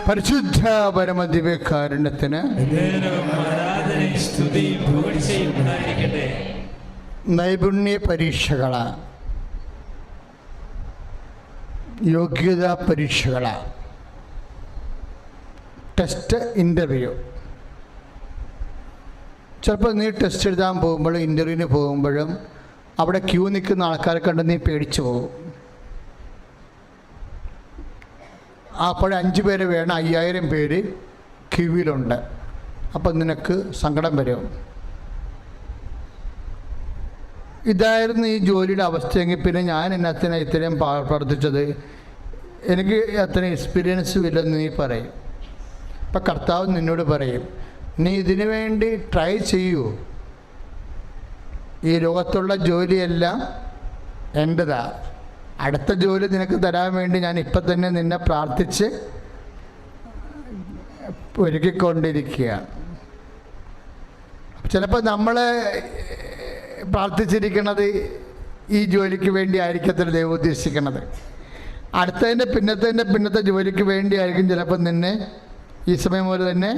പരിശുദ്ധ പരമദിവ്യകാരുണ്യത്തിന് നൈപുണ്യ പരീക്ഷകള, യോഗ്യതാ പരീക്ഷകള, ടെസ്റ്റ്, ഇൻ്റർവ്യൂ. ചിലപ്പോൾ നീ ടെസ്റ്റ് എഴുതാൻ പോകുമ്പോഴും ഇൻ്റർവ്യൂവിന് പോകുമ്പോഴും അവിടെ ക്യൂ നിൽക്കുന്ന ആൾക്കാരെ കണ്ട് നീ പേടിച്ചു പോകും. അപ്പോൾ 5 പേര് വേണം, 5000 പേര് ക്യൂവിലുണ്ട്. അപ്പം നിനക്ക് സങ്കടം വരും. ഇതായിരുന്നു ഈ ജോലിയുടെ അവസ്ഥയെങ്കിൽ പിന്നെ ഞാൻ എന്നത്തിന് ഇത്രയും പ്രവർത്തിച്ചത്, എനിക്ക് അത്ര എക്സ്പീരിയൻസും ഇല്ലെന്ന് നീ പറയും. അപ്പം കർത്താവ് നിന്നോട് പറയും, നീ ഇതിനു വേണ്ടി ട്രൈ ചെയ്യൂ. ഈ ലോകത്തുള്ള ജോലിയെല്ലാം എൻ്റെതാ. അടുത്ത ജോലി നിനക്ക് തരാൻ വേണ്ടി ഞാൻ ഇപ്പം തന്നെ നിന്നെ പ്രാർത്ഥിച്ച് ഒരുക്കിക്കൊണ്ടിരിക്കുകയാണ്. ചിലപ്പോൾ നമ്മൾ പ്രാർത്ഥിച്ചിരിക്കുന്നത് ഈ ജോലിക്ക് വേണ്ടി ആയിരിക്കത്തില്ല ദൈവം ഉദ്ദേശിക്കുന്നത്. പിന്നത്തെ ജോലിക്ക് വേണ്ടി ആയിരിക്കും ചിലപ്പോൾ നിന്നെ ഈ സമയം പോലെ തന്നെ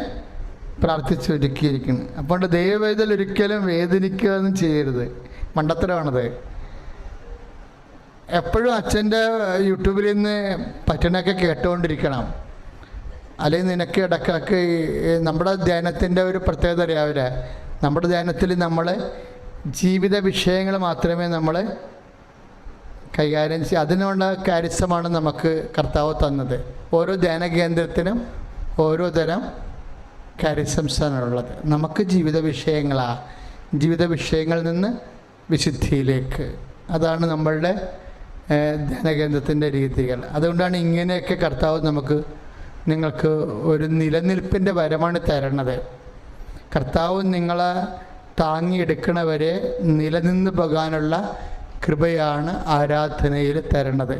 പ്രാർത്ഥിച്ച് ഒരുക്കിയിരിക്കുന്നു. അപ്പോൾ ദൈവവേദന ഒരിക്കലും വേദനിക്കുകയൊന്നും ചെയ്യരുത്, മണ്ടത്തരമാണത്. എപ്പോഴും അച്ഛൻ്റെ യൂട്യൂബിൽ നിന്ന് പറ്റണൊക്കെ കേട്ടുകൊണ്ടിരിക്കണം. അല്ലെങ്കിൽ നിനക്ക് ഇടയ്ക്കൊക്കെ നമ്മുടെ ധ്യാനത്തിൻ്റെ ഒരു പ്രത്യേകത അറിയാവില്ല. നമ്മുടെ ധ്യാനത്തിൽ നമ്മൾ ജീവിത വിഷയങ്ങൾ മാത്രമേ നമ്മൾ കൈകാര്യം ചെയ്യും. അതിനുള്ള കാര്യമാണ് നമുക്ക് കർത്താവ് തന്നത്. ഓരോ ധ്യാന കേന്ദ്രത്തിനും ഓരോ തരം കാര്യസംസ്ഥാനമുള്ളത്. നമുക്ക് ജീവിത വിഷയങ്ങളാണ്. ജീവിത വിഷയങ്ങളിൽ നിന്ന് വിശുദ്ധിയിലേക്ക്, അതാണ് നമ്മളുടെ ധ്യാനകേന്ദ്രത്തിൻ്റെ രീതികൾ. അതുകൊണ്ടാണ് ഇങ്ങനെയൊക്കെ കർത്താവ് നിങ്ങൾക്ക് ഒരു നിലനിൽപ്പിൻ്റെ വരമാണ് തരണത്. കർത്താവ് നിങ്ങളെ താങ്ങിയെടുക്കണവരെ നിലനിന്ന് പോകാനുള്ള കൃപയാണ് ആരാധനയിൽ തരണത്.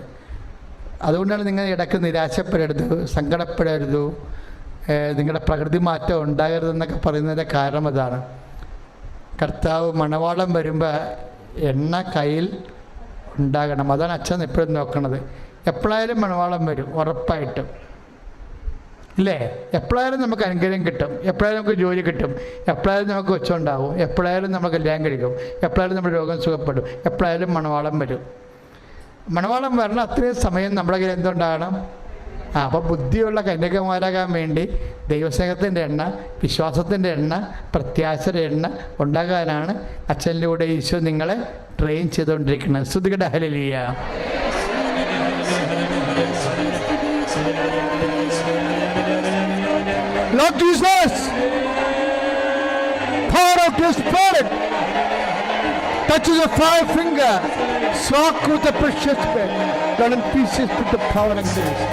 അതുകൊണ്ടാണ് നിങ്ങൾ ഇടയ്ക്ക് നിരാശപ്പെടരുത്, സങ്കടപ്പെടരുത്, നിങ്ങളുടെ പ്രകൃതി മാറ്റം ഉണ്ടാകരുതെന്നൊക്കെ പറയുന്നതിൻ്റെ കാരണം അതാണ്. കർത്താവ് മണവാളം വരുമ്പോൾ എണ്ണ കയ്യിൽ ഉണ്ടാകണം. അതാണ് അച്ഛൻ എപ്പോഴും നോക്കണത്. എപ്പോഴായാലും മണവാളം വരും, ഉറപ്പായിട്ടും ഇല്ലേ? എപ്പോഴായാലും നമുക്ക് അനുഗ്രഹം കിട്ടും, എപ്പോഴായാലും നമുക്ക് ജോലി കിട്ടും, എപ്പോഴായാലും നമുക്ക് കൊച്ചുണ്ടാവും, എപ്പോഴായാലും നമ്മൾ കല്യാണം കഴിക്കും, എപ്പോഴായാലും നമ്മുടെ രോഗം സുഖപ്പെടും, എപ്പോഴായാലും മണവാളം വരും. മണവാളം വരണം. അത്രയും സമയം നമ്മുടെ കയ്യിൽ എന്തുണ്ടാകണം? അപ്പോൾ ബുദ്ധിയുള്ള കന്യകമാരാകാൻ വേണ്ടി ദൈവസ്നേഹത്തിൻ്റെ എണ്ണ, വിശ്വാസത്തിൻ്റെ എണ്ണ, പ്രത്യാശയുടെ എണ്ണ ഉണ്ടാകാനാണ് അച്ഛനിലൂടെ ഈശോ നിങ്ങളെ ട്രെയിൻ ചെയ്തുകൊണ്ടിരിക്കുന്നത്. സ്തുതിക്കട്ടെ, hallelujah. Lord Jesus, pour out your spirit, touch the 5 finger, soak with the precious blood, God in pieces with the power and grace.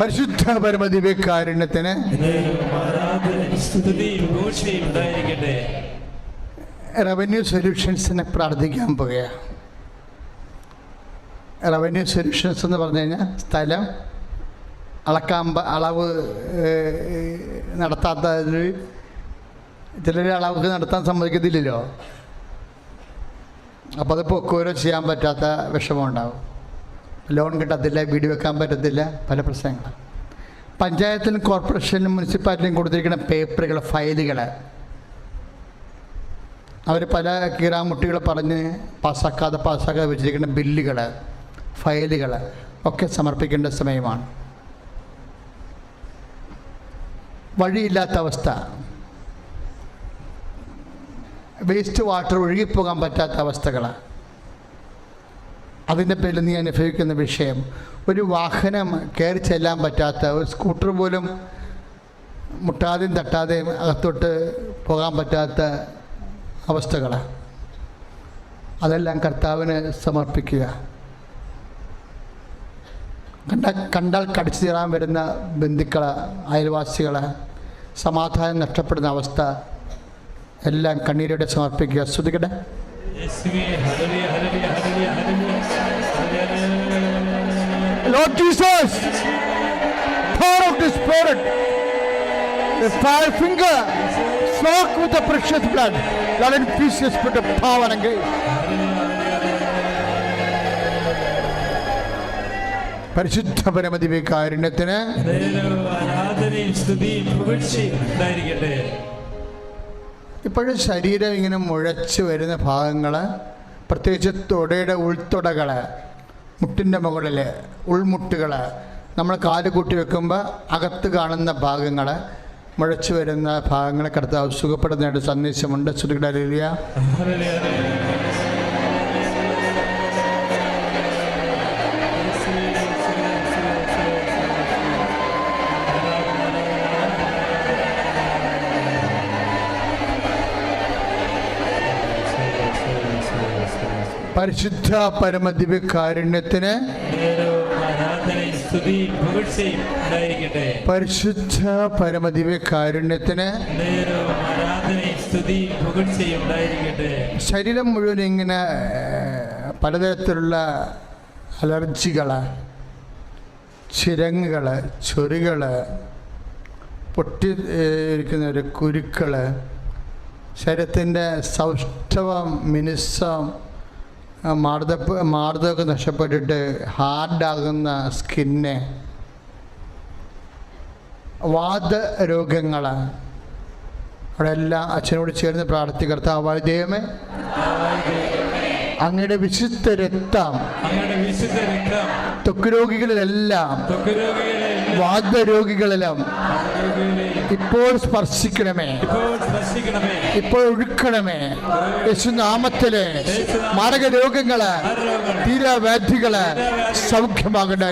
പരിശുദ്ധ പരമദിവ്യകാരുണ്യത്തിന് റവന്യൂ സൊല്യൂഷൻസിനെ പ്രാർത്ഥിക്കാൻ പോകുകയാണ്. റവന്യൂ സൊല്യൂഷൻസ് എന്ന് പറഞ്ഞു കഴിഞ്ഞാൽ സ്ഥലം അളവ് നടത്താത്ത, ചിലർ അളവ് നടത്താൻ സമ്മതിക്കത്തില്ലല്ലോ. അപ്പോൾ അത് പൊക്കോരോ ചെയ്യാൻ പറ്റാത്ത വിഷമം ഉണ്ടാവും. ലോൺ കിട്ടത്തില്ല, വീട് വെക്കാൻ പറ്റത്തില്ല, പല പ്രശ്നങ്ങൾ. പഞ്ചായത്തിനും കോർപ്പറേഷനും മുനിസിപ്പാലിറ്റിയും കൊടുത്തിരിക്കുന്ന പേപ്പറുകൾ, ഫയലുകൾ, അവർ പല കീറാമുട്ടികൾ പറഞ്ഞ് പാസ്സാക്കാതെ വെച്ചിരിക്കുന്ന ബില്ലുകൾ, ഫയലുകൾ ഒക്കെ സമർപ്പിക്കേണ്ട സമയമാണ്. വഴിയില്ലാത്ത അവസ്ഥ, വേസ്റ്റ് വാട്ടർ ഒഴുകിപ്പോകാൻ പറ്റാത്ത അവസ്ഥകൾ, അതിൻ്റെ പേരിൽ നീ അനുഭവിക്കുന്ന വിഷയം, ഒരു വാഹനം കയറി ചെല്ലാൻ പറ്റാത്ത, ഒരു സ്കൂട്ടർ പോലും മുട്ടാതെയും തട്ടാതെയും അകത്തോട്ട് പോകാൻ പറ്റാത്ത അവസ്ഥകൾ, അതെല്ലാം കർത്താവിന് സമർപ്പിക്കുക. കണ്ടാൽ കടിച്ചു തീരാൻ വരുന്ന ബന്ധുക്കൾ, അയൽവാസികൾ, സമാധാനം നഷ്ടപ്പെടുന്ന അവസ്ഥ എല്ലാം കണ്ണീരോടെ സമർപ്പിക്കുക. സ്തുതിക്കട്ടെ. Lord Jesus, pour out the Spirit, the fire finger, soak with the precious blood. Lord, infuse the Spirit of power and grace. പരിശുദ്ധ പരമദിവ്യകാരുണ്യത്തിന് ഇപ്പോഴും ശരീരം ഇങ്ങനെ മുഴച്ച് വരുന്ന ഭാഗങ്ങൾ, പ്രത്യേകിച്ച് തുടയുടെ ഉൾത്തുടകൾ, മുട്ടിൻ്റെ മുകളിൽ ഉൾമുട്ടുകൾ, നമ്മൾ കാല് കൂട്ടി വെക്കുമ്പോൾ അകത്ത് കാണുന്ന ഭാഗങ്ങൾ, മുഴച്ചു വരുന്ന ഭാഗങ്ങളെ കർത്താവ് സുഖപ്പെടുന്നതായിട്ട് സന്ദേശമുണ്ട്. ശ്രുതികടലിയ പരിശുദ്ധ പരമദിവ്യകാരുണ്യത്തിന് പരിശുദ്ധ പരമദിവ്യകാരുണ്യത്തിന് ശരീരം മുഴുവൻ ഇങ്ങനെ പലതരത്തിലുള്ള അലർജികൾ, ചിരങ്ങുകൾ, ചൊറികൾ, പൊട്ടി ഇരിക്കുന്ന ഒരു കുരുക്കൾ, ശരീരത്തിൻ്റെ സൗഷ്ഠവം, മിനുസം, മാർദ്ദമൊക്കെ നഷ്ടപ്പെട്ടിട്ട് ഹാർഡാകുന്ന സ്കിന്ന്, വാതരോഗങ്ങൾ, അവിടെ എല്ലാം അച്ഛനോട് ചേർന്ന് പ്രാർത്ഥിക്കർത്താവായ ദൈവമേ, അങ്ങയുടെ വിശുദ്ധ രക്തം ത്വക്ക് രോഗികളിലെല്ലാം, വാതരോഗികളിലും ഇപ്പോൾ സ്പർശിക്കണമേ, ഇപ്പോൾ ഒഴുക്കണമേ. യേശുനാമത്തിലെ മാരക രോഗങ്ങള്, തീരാവ്യാധികള് സൗഖ്യമാകട്ടെ.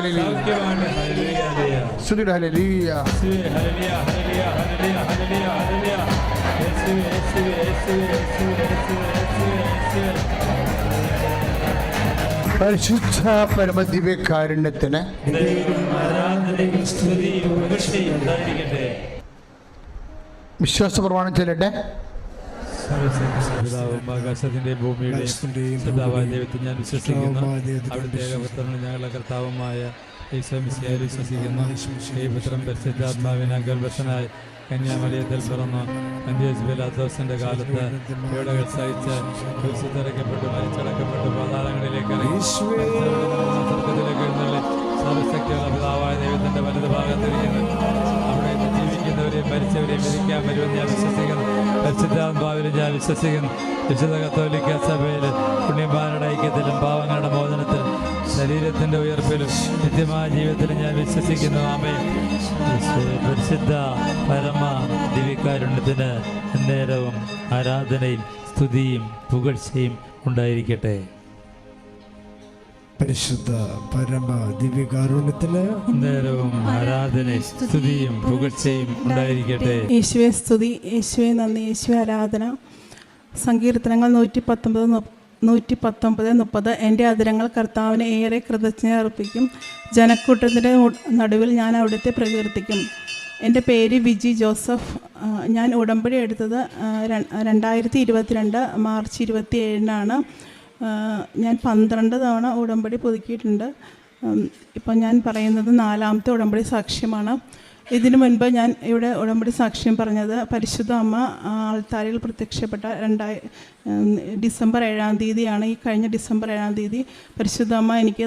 പരിശുദ്ധ പരമദിവ്യകാരുണ്യത്തിന് വിശ്വാസ പ്രമാണം ചൊല്ലട്ടെ. ആകാശത്തിന്റെ ഭൂമിയുടെയും ദൈവത്തെ ഞാൻ വിശ്വസിക്കുന്നു. അവിടുത്തെ ഏകപുത്രനും ഞങ്ങളുടെ കർത്താവുമായ ഈശോ മിശിഹായിൽ വിശ്വസിക്കുന്നു. ഈ പുത്രൻ പരിശുദ്ധാത്മാവിനാൽ ഗർഭസ്ഥനായി കന്യാമറിയത്തിൽ പിറന്നു. പന്തിയോസ് പീലാത്തോസിന്റെ കാലത്ത് പീഡകൾ സഹിച്ച് കുരിശിലിറക്കപ്പെട്ടു, മരിച്ചടക്കപ്പെട്ടു, പാതാളങ്ങളിലേക്ക് ഇറങ്ങി, സ്വർഗ്ഗത്തിലേക്ക് എഴുന്നള്ളി, സർവ്വശക്തിയുള്ള പിതാവായ ദൈവത്തിന്റെ വലതു ഭാഗത്തിരിക്കുന്നു. അവിടെ ജീവിക്കുന്നവരെയും മരിച്ചവരെയും വിധിക്കാൻ വരുമെന്ന് ഞാൻ വിശ്വസിക്കുന്നു. പരിശുദ്ധാത്മാവിലും ഞാൻ വിശ്വസിക്കുന്നു. വിശുദ്ധ കത്തോലിക്ക സഭയിൽ പുണ്യന്മാരുടെ ഐക്യത്തിലും പാവങ്ങളുടെ മോചനത്തിലും ശരീരത്തിന്റെ ഉയർപ്പിലും നിത്യമായ ജീവിതത്തിലും ഞാൻ വിശ്വസിക്കുന്നു. ആമേൻ. പരിശുദ്ധ പരമ ദിവ്യകാരുണ്യത്തിന് നേരവും ആരാധനയും സ്തുതിയും പുകഴ്ചയും ഉണ്ടായിരിക്കട്ടെ. പരിശുദ്ധ പരമ ദിവ്യകാരുണ്യത്തിന് നേരവും ആരാധനയും സ്തുതിയും പുകഴ്ചയും ഉണ്ടായിരിക്കട്ടെ. യേശുവേ സ്തുതി, യേശുവേ നന്ദി, യേശുവേ ആരാധന. സങ്കീർത്തനങ്ങൾ 119:30. എൻ്റെ അതിരങ്ങൾ കർത്താവിന് ഏറെ കൃതജ്ഞത അർപ്പിക്കും. ജനക്കൂട്ടത്തിൻ്റെ നടുവിൽ ഞാൻ അവിടുത്തെ പ്രകീർത്തിക്കും. എൻ്റെ പേര് വിജി ജോസഫ്. ഞാൻ ഉടമ്പടി എടുത്തത് 2022 മാർച്ച് 27-നാണ്. ഞാൻ 12 തവണ ഉടമ്പടി പുതുക്കിയിട്ടുണ്ട്. ഇപ്പം ഞാൻ പറയുന്നത് 4ാമത്തെ ഉടമ്പടി സാക്ഷ്യമാണ്. ഇതിനു മുൻപ് ഞാൻ ഇവിടെ ഉടമ്പടി സാക്ഷ്യം പറഞ്ഞത് പരിശുദ്ധ അമ്മ ആൾത്താരിൽ പ്രത്യക്ഷപ്പെട്ട ഡിസംബർ 7-ാം തീയതിയാണ്. ഈ കഴിഞ്ഞ ഡിസംബർ 7-ാം തീയതി പരിശുദ്ധ അമ്മ എനിക്ക്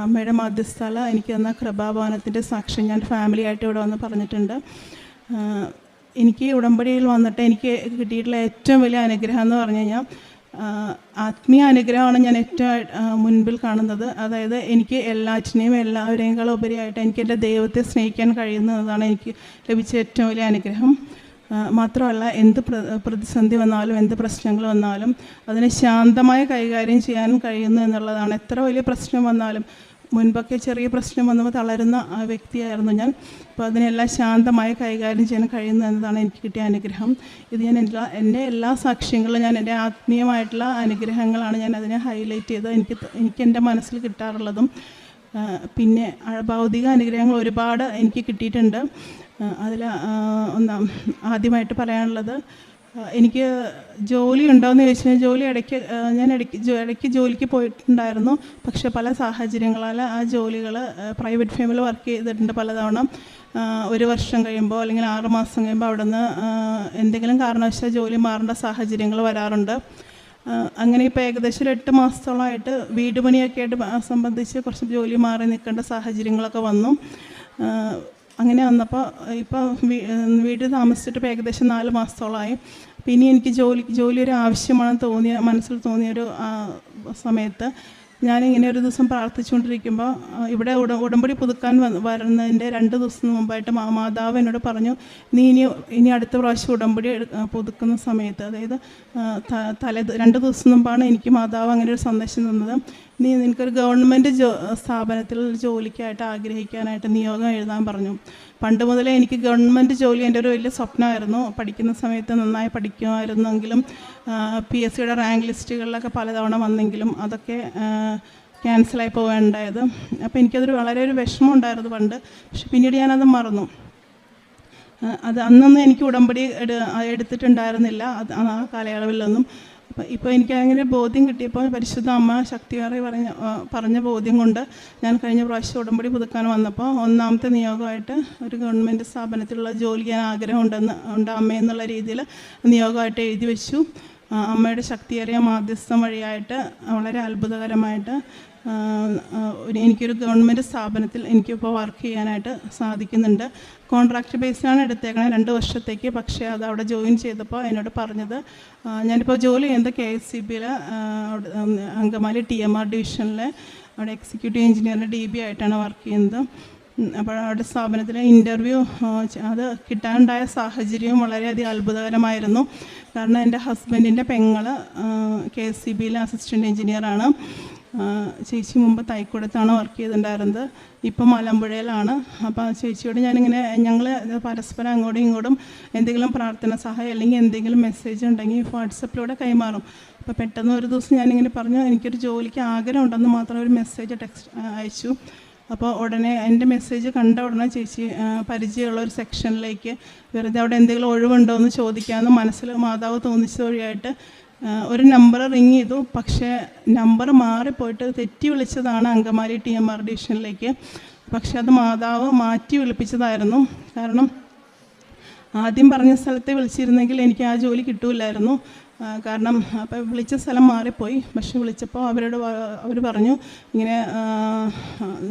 അമ്മയുടെ മധ്യസ്ഥല എനിക്ക് തന്ന കൃപാഭവനത്തിൻ്റെ സാക്ഷ്യം ഞാൻ ഫാമിലിയായിട്ട് ഇവിടെ വന്ന് പറഞ്ഞിട്ടുണ്ട്. എനിക്ക് ഉടമ്പടിയിൽ വന്നിട്ട് എനിക്ക് കിട്ടിയിട്ടുള്ള ഏറ്റവും വലിയ അനുഗ്രഹം എന്ന് പറഞ്ഞു കഴിഞ്ഞാൽ ആത്മീയ അനുഗ്രഹമാണ് ഞാൻ ഏറ്റവും മുൻപിൽ കാണുന്നത്. അതായത് എനിക്ക് എല്ലാവരെയും ഉപരിയായിട്ട് എനിക്ക് എൻ്റെ ദൈവത്തെ സ്നേഹിക്കാൻ കഴിയുന്നതാണ് എനിക്ക് ലഭിച്ച ഏറ്റവും വലിയ അനുഗ്രഹം. മാത്രമല്ല, എന്ത് പ്രതിസന്ധി വന്നാലും എന്ത് പ്രശ്നങ്ങൾ വന്നാലും അതിനെ ശാന്തമായി കൈകാര്യം ചെയ്യാനും കഴിയുന്നു എന്നുള്ളതാണ്. എത്ര വലിയ പ്രശ്നം വന്നാലും, മുൻപൊക്കെ ചെറിയ പ്രശ്നം വന്നപ്പോൾ തളരുന്ന വ്യക്തിയായിരുന്നു ഞാൻ. അപ്പോൾ അതിനെല്ലാം ശാന്തമായി കൈകാര്യം ചെയ്യാൻ കഴിയുന്നു എന്നതാണ് എനിക്ക് കിട്ടിയ അനുഗ്രഹം. ഇത് ഞാൻ എൻ്റെ എല്ലാ സാക്ഷ്യങ്ങളും ഞാൻ എൻ്റെ ആത്മീയമായിട്ടുള്ള അനുഗ്രഹങ്ങളാണ് ഞാൻ അതിനെ ഹൈലൈറ്റ് ചെയ്ത് എനിക്ക് എൻ്റെ മനസ്സിൽ കിട്ടാറുള്ളതും. പിന്നെ ഭൗതിക അനുഗ്രഹങ്ങൾ ഒരുപാട് എനിക്ക് കിട്ടിയിട്ടുണ്ട്. അതിൽ ആദ്യമായിട്ട് പറയാനുള്ളത് എനിക്ക് ജോലി ഉണ്ടോയെന്ന് ചോദിച്ചു കഴിഞ്ഞാൽ ജോലി ഇടയ്ക്ക് ജോലിക്ക് പോയിട്ടുണ്ടായിരുന്നു. പക്ഷേ പല സാഹചര്യങ്ങളാൽ ആ ജോലികൾ പ്രൈവറ്റ് ഫേമിൽ വർക്ക് ചെയ്തിട്ടുണ്ട് പലതവണ. 1 വർഷം കഴിയുമ്പോൾ അല്ലെങ്കിൽ 6 മാസം കഴിയുമ്പോൾ അവിടെ നിന്ന് എന്തെങ്കിലും കാരണവശാൽ ജോലി മാറേണ്ട സാഹചര്യങ്ങൾ വരാറുണ്ട്. അങ്ങനെ ഇപ്പോൾ ഏകദേശം ഒരു 8 മാസത്തോളമായിട്ട് വീട് പണിയൊക്കെ ആയിട്ട് സംബന്ധിച്ച് കുറച്ച് ജോലി മാറി നിൽക്കേണ്ട സാഹചര്യങ്ങളൊക്കെ വന്നു. അങ്ങനെ വന്നപ്പോൾ ഇപ്പോൾ വീട്ടിൽ താമസിച്ചിട്ട് ഇപ്പോൾ ഏകദേശം 4 മാസത്തോളമായി. അപ്പോൾ ഇനി എനിക്ക് ജോലി ഒരു ആവശ്യമാണെന്ന് മനസ്സിൽ തോന്നിയൊരു സമയത്ത് ഞാനിങ്ങനെ ഒരു ദിവസം പ്രാർത്ഥിച്ചുകൊണ്ടിരിക്കുമ്പോൾ ഇവിടെ ഉടമ്പടി പുതുക്കാൻ വരുന്നതിൻ്റെ 2 ദിവസം മുമ്പായിട്ട് മാതാവ് എന്നോട് പറഞ്ഞു, നീ ഇനി അടുത്ത പ്രാവശ്യം ഉടമ്പടി പുതുക്കുന്ന സമയത്ത്, അതായത് 2 ദിവസം മുമ്പാണ് എനിക്ക് മാതാവ് അങ്ങനെ ഒരു സന്ദേശം തന്നത്. നിനക്കൊരു ഗവൺമെൻറ് സ്ഥാപനത്തിൽ ജോലിക്കായിട്ട് ആഗ്രഹിക്കാനായിട്ട് നിയോഗം എഴുതാൻ പറഞ്ഞു. പണ്ട് മുതലേ എനിക്ക് ഗവൺമെൻറ് ജോലി എൻ്റെ ഒരു വലിയ സ്വപ്നമായിരുന്നു. പഠിക്കുന്ന സമയത്ത് നന്നായി പഠിക്കുമായിരുന്നെങ്കിലും PSCയുടെ റാങ്ക് ലിസ്റ്റുകളിലൊക്കെ പലതവണ വന്നെങ്കിലും അതൊക്കെ ക്യാൻസലായി പോവേണ്ടായത്. അപ്പോൾ എനിക്കതൊരു വളരെ ഒരു വിഷമം ഉണ്ടായിരുന്നു പണ്ട്. പക്ഷെ പിന്നീട് ഞാനത് മറന്നു. അന്നൊന്നും എനിക്ക് ഉടമ്പടി എടുത്തിട്ടുണ്ടായിരുന്നില്ല ആ കാലയളവിലൊന്നും. ഇപ്പോൾ എനിക്ക് അങ്ങനെ ബോധ്യം കിട്ടിയപ്പോൾ പരിശുദ്ധ അമ്മ ശക്തിയേറെ പറഞ്ഞ ബോധ്യം കൊണ്ട് ഞാൻ കഴിഞ്ഞ പ്രാവശ്യം ഉടമ്പടി പുതുക്കാൻ വന്നപ്പോൾ 1ാമത്തെ നിയോഗമായിട്ട് ഒരു ഗവൺമെൻറ് സ്ഥാപനത്തിലുള്ള ജോലി ചെയ്യാൻ ആഗ്രഹമുണ്ട് അമ്മയെന്നുള്ള രീതിയിൽ നിയോഗമായിട്ട് എഴുതി വെച്ചു. അമ്മയുടെ ശക്തിയേറിയ മാധ്യസ്ഥം വഴിയായിട്ട് വളരെ അത്ഭുതകരമായിട്ട് എനിക്കൊരു ഗവൺമെൻറ് സ്ഥാപനത്തിൽ എനിക്കിപ്പോൾ വർക്ക് ചെയ്യാനായിട്ട് സാധിക്കുന്നുണ്ട്. കോൺട്രാക്ട് ബേസിലാണ് എടുത്തേക്കണത് 2 വർഷത്തേക്ക്. പക്ഷേ അത് അവിടെ ജോയിൻ ചെയ്തപ്പോൾ എന്നോട് പറഞ്ഞത്, ഞാനിപ്പോൾ ജോലി ചെയ്യുന്നത് KSCBയിൽ അങ്കമാലി TMR ഡിവിഷനിൽ അവിടെ എക്സിക്യൂട്ടീവ് എഞ്ചിനീയറിൻ്റെ DB ആയിട്ടാണ് വർക്ക് ചെയ്യുന്നത്. അപ്പോൾ അവിടെ സ്ഥാപനത്തിലെ ഇൻ്റർവ്യൂ അത് കിട്ടാനുണ്ടായ സാഹചര്യവും വളരെയധികം അത്ഭുതകരമായിരുന്നു. കാരണം എൻ്റെ ഹസ്ബൻഡിൻ്റെ പെങ്ങൾ KSCBയിലെ അസിസ്റ്റൻറ്റ് എഞ്ചിനീയറാണ്. ചേച്ചി മുമ്പ് തൈക്കുടത്താണ് വർക്ക് ചെയ്തിട്ടുണ്ടായിരുന്നത്, ഇപ്പം മലമ്പുഴയിലാണ്. അപ്പോൾ ചേച്ചിയോട് ഞാനിങ്ങനെ ഞങ്ങൾ പരസ്പരം അങ്ങോട്ടും ഇങ്ങോട്ടും എന്തെങ്കിലും പ്രാർത്ഥന സഹായം അല്ലെങ്കിൽ എന്തെങ്കിലും മെസ്സേജ് ഉണ്ടെങ്കിൽ വാട്സപ്പിലൂടെ കൈമാറും. അപ്പോൾ പെട്ടെന്ന് ഒരു ദിവസം ഞാനിങ്ങനെ പറഞ്ഞു, എനിക്കൊരു ജോലിക്ക് ആഗ്രഹം ഉണ്ടെന്ന് മാത്രം ഒരു മെസ്സേജ് അയച്ചു. അപ്പോൾ ഉടനെ എൻ്റെ മെസ്സേജ് കണ്ട ഉടനെ ചേച്ചി പരിചയമുള്ള ഒരു സെക്ഷനിലേക്ക് വെറുതെ അവിടെ എന്തെങ്കിലും ഒഴിവുണ്ടോ എന്ന് ചോദിക്കാമെന്ന് മനസ്സിൽ മാതാവ് തോന്നിച്ച വഴിയായിട്ട് ഒരു നമ്പർ റിങ് ചെയ്തു. പക്ഷേ നമ്പർ മാറിപ്പോയിട്ട് തെറ്റി വിളിച്ചതാണ് അങ്കമാലി TMR ഡിവിഷനിലേക്ക്. പക്ഷെ അത് മാതാവ് മാറ്റി വിളിപ്പിച്ചതായിരുന്നു. കാരണം ആദ്യം പറഞ്ഞ സ്ഥലത്തെ വിളിച്ചിരുന്നെങ്കിൽ എനിക്ക് ആ ജോലി കിട്ടൂലായിരുന്നു. കാരണം അപ്പോൾ വിളിച്ച സ്ഥലം മാറിപ്പോയി. പക്ഷെ വിളിച്ചപ്പോൾ അവർ പറഞ്ഞു ഇങ്ങനെ,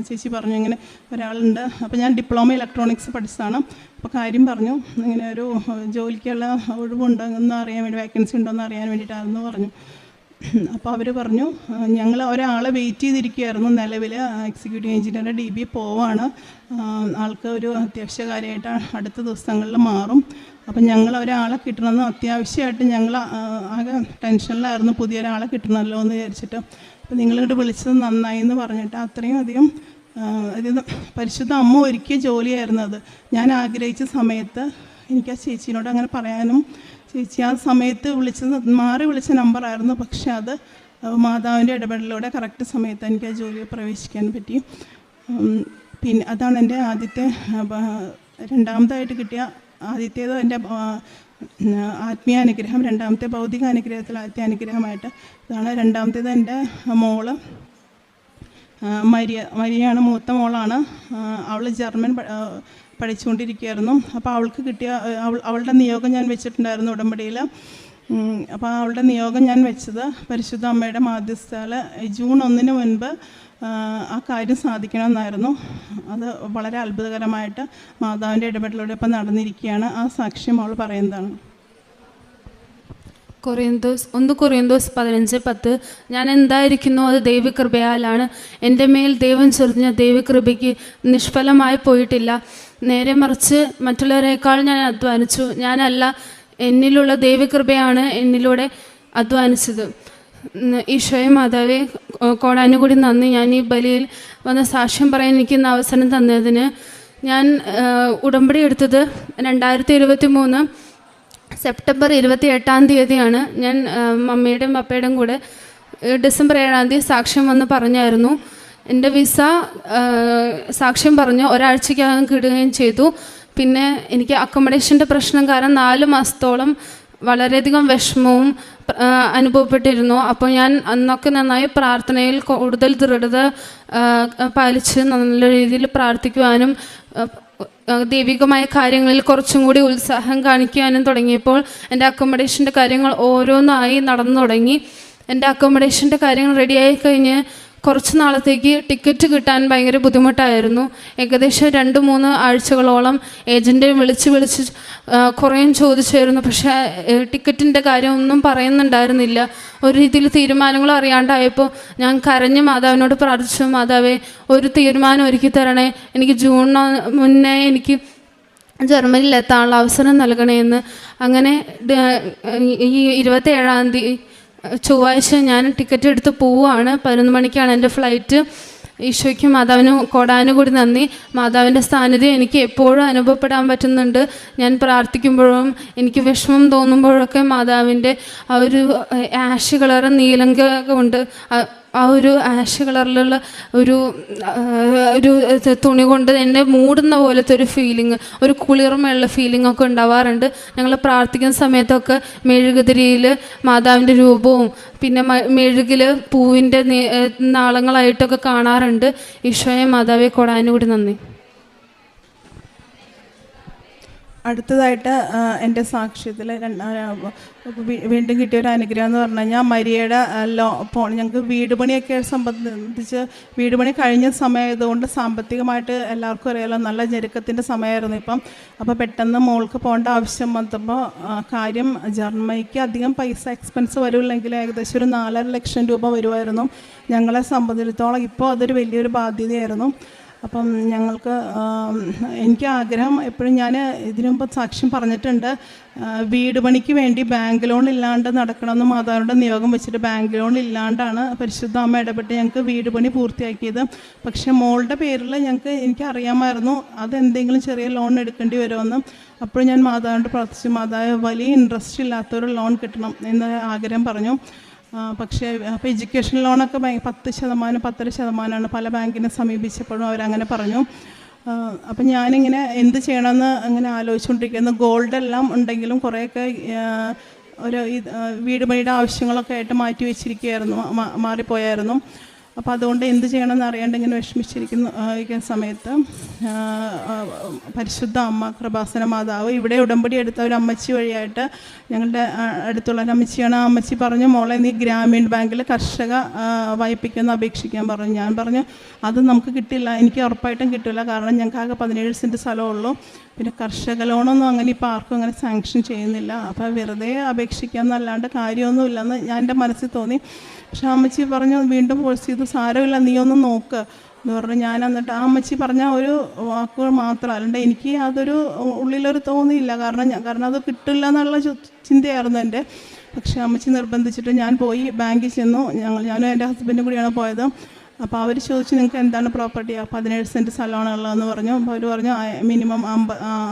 ചേച്ചി പറഞ്ഞു ഇങ്ങനെ ഒരാളുണ്ട്. അപ്പോൾ ഞാൻ ഡിപ്ലോമ ഇലക്ട്രോണിക്സ് പഠിച്ചതാണ്. അപ്പോൾ കാര്യം പറഞ്ഞു, ഇങ്ങനെ ഒരു ജോലിക്കുള്ള ഒഴിവുണ്ടെന്ന് അറിയാൻ വേണ്ടി, വേക്കൻസി ഉണ്ടോയെന്ന് അറിയാൻ വേണ്ടിയിട്ടാണെന്ന് പറഞ്ഞു. അപ്പോൾ അവർ പറഞ്ഞു, ഞങ്ങൾ ഒരാളെ വെയിറ്റ് ചെയ്തിരിക്കുകയായിരുന്നു. നിലവിൽ എക്സിക്യൂട്ടീവ് എഞ്ചിനീയറുടെ DB പോവാണ്, ആൾക്ക് ഒരു അത്യാവശ്യ കാര്യമായിട്ട് അടുത്ത ദിവസങ്ങളിൽ മാറും. അപ്പം ഞങ്ങൾ ഒരാളെ കിട്ടണമെന്ന് അത്യാവശ്യമായിട്ട് ഞങ്ങൾ ആകെ ടെൻഷനിലായിരുന്നു, പുതിയൊരാളെ കിട്ടണമല്ലോ എന്ന് വിചാരിച്ചിട്ട്. അപ്പോൾ നിങ്ങളിവിടെ വിളിച്ചത് നന്നായി എന്ന് പറഞ്ഞിട്ട് അത്രയും അധികം അതായത് പരിശുദ്ധ അമ്മ ഒരുക്കിയ ജോലിയായിരുന്നു അത്. ഞാൻ ആഗ്രഹിച്ച സമയത്ത് എനിക്ക് ആ ചേച്ചീനോട് അങ്ങനെ പറയാനും, ചേച്ചി ആ സമയത്ത് മാറി വിളിച്ച നമ്പറായിരുന്നു. പക്ഷെ അത് മാതാവിൻ്റെ ഇടപെടലിലൂടെ കറക്റ്റ് സമയത്ത് എനിക്ക് ആ ജോലിയിൽ പ്രവേശിക്കാൻ പറ്റി. പിന്നെ അതാണ് എൻ്റെ ആദ്യത്തെ, രണ്ടാമതായിട്ട് കിട്ടിയ ആദ്യത്തേത് എൻ്റെ ആത്മീയാനുഗ്രഹം, രണ്ടാമത്തെ ഭൗതിക അനുഗ്രഹത്തിൽ ആദ്യത്തെ അനുഗ്രഹമായിട്ട് ഇതാണ്. രണ്ടാമത്തേത് എൻ്റെ മോള് മരിയാണ്, മൂത്ത മോളാണ്. അവൾ ജർമ്മൻ പഠിച്ചുകൊണ്ടിരിക്കുകയായിരുന്നു. അപ്പോൾ അവൾക്ക് കിട്ടിയ അവളുടെ നിയോഗം ഞാൻ വെച്ചിട്ടുണ്ടായിരുന്നു ഉടമ്പടിയിൽ. അപ്പോൾ അവളുടെ നിയോഗം ഞാൻ വെച്ചത് പരിശുദ്ധ അമ്മയുടെ മാധ്യസ്ഥയാൽ ജൂൺ 1 മുൻപ് ആ കാര്യം സാധിക്കണമെന്നായിരുന്നു. അത് വളരെ അത്ഭുതകരമായിട്ട് മാതാവിൻ്റെ ഇടപെടലിലൂടെ ഇപ്പം നടന്നിരിക്കുകയാണ്. ആ സാക്ഷ്യം അവൾ പറയുന്നതാണ്. 1 കൊറിന്തോസ് 15:10 ഞാൻ എന്തായിരിക്കുന്നു അത് ദൈവകൃപയാലാണ്. എൻ്റെ മേൽ ദൈവം ചൊരിഞ്ഞ ദൈവകൃപയ്ക്ക് നിഷ്ഫലമായി പോയിട്ടില്ല. നേരെ മറിച്ച് മറ്റുള്ളവരെക്കാൾ ഞാൻ അധ്വാനിച്ചു. ഞാനല്ല, എന്നിലുള്ള ദൈവകൃപയാണ് എന്നിലൂടെ അധ്വാനിച്ചത്. ഈശോയെ മാതാവേ കോടാനുകൂടി നന്ദി. ഞാൻ ഈ ബലിയിൽ വന്ന സാക്ഷ്യം പറയാൻ എനിക്കിന്ന് അവസരം തന്നതിന്. ഞാൻ ഉടമ്പടി എടുത്തത് 2023 സെപ്റ്റംബർ 28 ഞാൻ മമ്മിയുടെയും പപ്പയുടെയും കൂടെ ഡിസംബർ 7 സാക്ഷ്യം വന്ന് പറഞ്ഞായിരുന്നു. എൻ്റെ വിസ സാക്ഷ്യം പറഞ്ഞു ഒരാഴ്ചക്കകം കിട്ടുകയും ചെയ്തു. പിന്നെ എനിക്ക് അക്കോമഡേഷൻ്റെ പ്രശ്നം കാരണം 4 മാസത്തോളം വളരെയധികം വിഷമവും അനുഭവപ്പെട്ടിരുന്നു. അപ്പോൾ ഞാൻ അന്നൊക്കെ നന്നായി പ്രാർത്ഥനയിൽ കൂടുതൽ ദൃഢത പാലിച്ച് നല്ല രീതിയിൽ പ്രാർത്ഥിക്കുവാനും ദൈവികമായ കാര്യങ്ങളിൽ കുറച്ചും കൂടി ഉത്സാഹം കാണിക്കുവാനും തുടങ്ങിയപ്പോൾ എൻ്റെ അക്കോമഡേഷൻ്റെ കാര്യങ്ങൾ ഓരോന്നായി നടന്നു തുടങ്ങി. എൻ്റെ അക്കോമഡേഷൻ്റെ കാര്യങ്ങൾ റെഡിയായി കഴിഞ്ഞ് കുറച്ച് നാളത്തേക്ക് ടിക്കറ്റ് കിട്ടാൻ ഭയങ്കര ബുദ്ധിമുട്ടായിരുന്നു. ഏകദേശം 2-3 ആഴ്ചകളോളം ഏജൻറ്റ് വിളിച്ച് കുറേയും ചോദിച്ചായിരുന്നു. പക്ഷേ ടിക്കറ്റിൻ്റെ കാര്യമൊന്നും പറയുന്നുണ്ടായിരുന്നില്ല. ഒരു രീതിയിൽ തീരുമാനങ്ങളും അറിയാണ്ടായപ്പോൾ ഞാൻ കരഞ്ഞ് മാതാവിനോട് പ്രാർത്ഥിച്ചു, മാതാവേ ഒരു തീരുമാനം ഒരുക്കി തരണേ, എനിക്ക് ജൂണിന് മുന്നേ എനിക്ക് ജർമ്മനിയിൽ എത്താനുള്ള അവസരം നൽകണേന്ന്. അങ്ങനെ ഈ 27-ാം തീയതി ചൊവ്വാഴ്ച ഞാൻ ടിക്കറ്റ് എടുത്ത് പോവുകയാണ്. 11 മണിക്കാണ് എൻ്റെ ഫ്ലൈറ്റ്. ഈശോയ്ക്കും മാതാവിനും കോടാനുകൂടി നന്ദി. മാതാവിൻ്റെ സാന്നിധ്യം എനിക്ക് എപ്പോഴും അനുഭവപ്പെടാൻ പറ്റുന്നുണ്ട്. ഞാൻ പ്രാർത്ഥിക്കുമ്പോഴും എനിക്ക് വിഷമം തോന്നുമ്പോഴൊക്കെ മാതാവിൻ്റെ ആ ഒരു ആഷ് കളർ നീലങ്ക കൊണ്ട് ആ ഒരു ആഷ് കളറിലുള്ള ഒരു തുണി കൊണ്ട് എന്നെ മൂടുന്ന പോലത്തെ ഒരു ഫീലിംഗ്, ഒരു കുളിർമയുള്ള ഫീലിംഗ് ഒക്കെ ഉണ്ടാവാറുണ്ട്. ഞങ്ങൾ പ്രാർത്ഥിക്കുന്ന സമയത്തൊക്കെ മെഴുകുതിരിയിൽ മാതാവിൻ്റെ രൂപവും പിന്നെ മെഴുകിൽ പൂവിൻ്റെ നാളങ്ങളായിട്ടൊക്കെ കാണാറുണ്ട്. ഈശോയെ മാതാവെ കൊടാനുകൂടി നന്ദി. അടുത്തതായിട്ട് എൻ്റെ സാക്ഷ്യത്തിൽ വീണ്ടും കിട്ടിയൊരു അനുഗ്രഹം എന്ന് പറഞ്ഞു കഴിഞ്ഞാൽ മരിയയുടെ ഞങ്ങൾക്ക് വീട് പണിയൊക്കെ സംബന്ധിച്ച് വീട് പണി കഴിഞ്ഞ സമയമായതുകൊണ്ട് സാമ്പത്തികമായിട്ട് എല്ലാവർക്കും അറിയാലോ നല്ല ഞെരുക്കത്തിൻ്റെ സമയമായിരുന്നു അപ്പോൾ പെട്ടെന്ന് മോൾക്ക് പോകേണ്ട ആവശ്യം വന്നപ്പോൾ കാര്യം ജർമ്മനിക്ക് അധികം പൈസ എക്സ്പെൻസ് വരില്ലെങ്കിൽ ഏകദേശം ഒരു 4.5 ലക്ഷം രൂപ വരുമായിരുന്നു. ഞങ്ങളെ സംബന്ധിച്ചിടത്തോളം ഇപ്പോൾ അതൊരു വലിയൊരു ബാധ്യതയായിരുന്നു. അപ്പം ഞങ്ങൾക്ക് എനിക്ക് ആഗ്രഹം എപ്പോഴും ഞാൻ ഇതിനു മുമ്പ് സാക്ഷ്യം പറഞ്ഞിട്ടുണ്ട്, വീട് പണിക്ക് വേണ്ടി ബാങ്ക് ലോൺ ഇല്ലാണ്ട് നടക്കണമെന്ന് മാതാവിൻ്റെ നിയോഗം വെച്ചിട്ട് ബാങ്ക് ലോൺ ഇല്ലാണ്ടാണ് പരിശുദ്ധ അമ്മ ഇടപെട്ട് ഞങ്ങൾക്ക് വീട് പണി പൂർത്തിയാക്കിയത്. പക്ഷേ മോളുടെ പേരിൽ എനിക്കറിയാമായിരുന്നു അതെന്തെങ്കിലും ചെറിയ ലോൺ എടുക്കേണ്ടി വരുമെന്ന്. അപ്പോൾ ഞാൻ മാതാവിനോട് പ്രാർത്ഥിച്ചു, മാതാവ് വലിയ ഇൻട്രസ്റ്റ് ഇല്ലാത്തൊരു ലോൺ കിട്ടണം എന്ന് ആഗ്രഹം പറഞ്ഞു. പക്ഷേ അപ്പോൾ എഡ്യൂക്കേഷൻ ലോണൊക്കെ 10%, 10.5% പല ബാങ്കിനെ സമീപിച്ചപ്പോഴും അവരങ്ങനെ പറഞ്ഞു. അപ്പം ഞാനിങ്ങനെ എന്ത് ചെയ്യണമെന്ന് അങ്ങനെ ആലോചിച്ചുകൊണ്ടിരിക്കുന്നു. ഗോൾഡെല്ലാം ഉണ്ടെങ്കിലും കുറേയൊക്കെ ഒരു വീട് പണിയുടെ ആവശ്യങ്ങളൊക്കെ ആയിട്ട് മാറ്റി വെച്ചിരിക്കുകയായിരുന്നു, മാറിപ്പോയായിരുന്നു. അപ്പോൾ അതുകൊണ്ട് എന്ത് ചെയ്യണമെന്ന് അറിയാണ്ട് ഇങ്ങനെ വിഷമിച്ചിരിക്കുന്ന സമയത്ത് പരിശുദ്ധ അമ്മ കൃപാസന മാതാവ് ഇവിടെ ഉടമ്പടി എടുത്ത ഒരു അമ്മച്ചി വഴിയായിട്ട് ഞങ്ങളുടെ അടുത്തുള്ള ഒരു അമ്മച്ചിയാണ്. ആ അമ്മച്ചി പറഞ്ഞു, മോളെ നീ ഗ്രാമീൺ ബാങ്കിൽ കർഷക വായ്പയ്ക്കൊന്ന് അപേക്ഷിക്കാൻ പറഞ്ഞു. ഞാൻ പറഞ്ഞു അത് നമുക്ക് കിട്ടില്ല, എനിക്ക് ഉറപ്പായിട്ടും കിട്ടില്ല, കാരണം ഞങ്ങൾക്ക് ആകെ 17 സെൻറ്റ് സ്ഥലമുള്ളൂ, പിന്നെ കർഷക ലോണൊന്നും അങ്ങനെ ഇപ്പോൾ ആർക്കും അങ്ങനെ സാങ്ഷൻ ചെയ്യുന്നില്ല, അപ്പോൾ വെറുതെ അപേക്ഷിക്കാമെന്നല്ലാണ്ട് കാര്യമൊന്നുമില്ലെന്ന് ഞാൻ എൻ്റെ മനസ്സിൽ തോന്നി. പക്ഷെ അമ്മച്ചി പറഞ്ഞു വീണ്ടും ഫോഴ്സ് ചെയ്തു, സാരമില്ല നീ ഒന്ന് നോക്ക് എന്ന് പറഞ്ഞു. ഞാൻ എന്നിട്ട് ആ അമ്മച്ചി പറഞ്ഞ ഒരു വാക്കുകൾ മാത്രം, അല്ലാണ്ട് എനിക്ക് അതൊരു ഉള്ളിലൊരു തോന്നിയില്ല, കാരണം അത് കിട്ടില്ല എന്നുള്ള ചിന്തയായിരുന്നു എൻ്റെ. പക്ഷേ അമ്മച്ചി നിർബന്ധിച്ചിട്ട് ഞാൻ പോയി ബാങ്കിൽ ചെന്നു. ഞാനും എൻ്റെ ഹസ്ബൻഡും കൂടിയാണ് പോയത്. അപ്പോൾ അവർ ചോദിച്ചു നിങ്ങൾക്ക് എന്താണ് പ്രോപ്പർട്ടി? 17 സെൻറ്റ് സ്ഥലമാണ് ഉള്ളതെന്ന് പറഞ്ഞു. അപ്പോൾ അവർ പറഞ്ഞു മിനിമം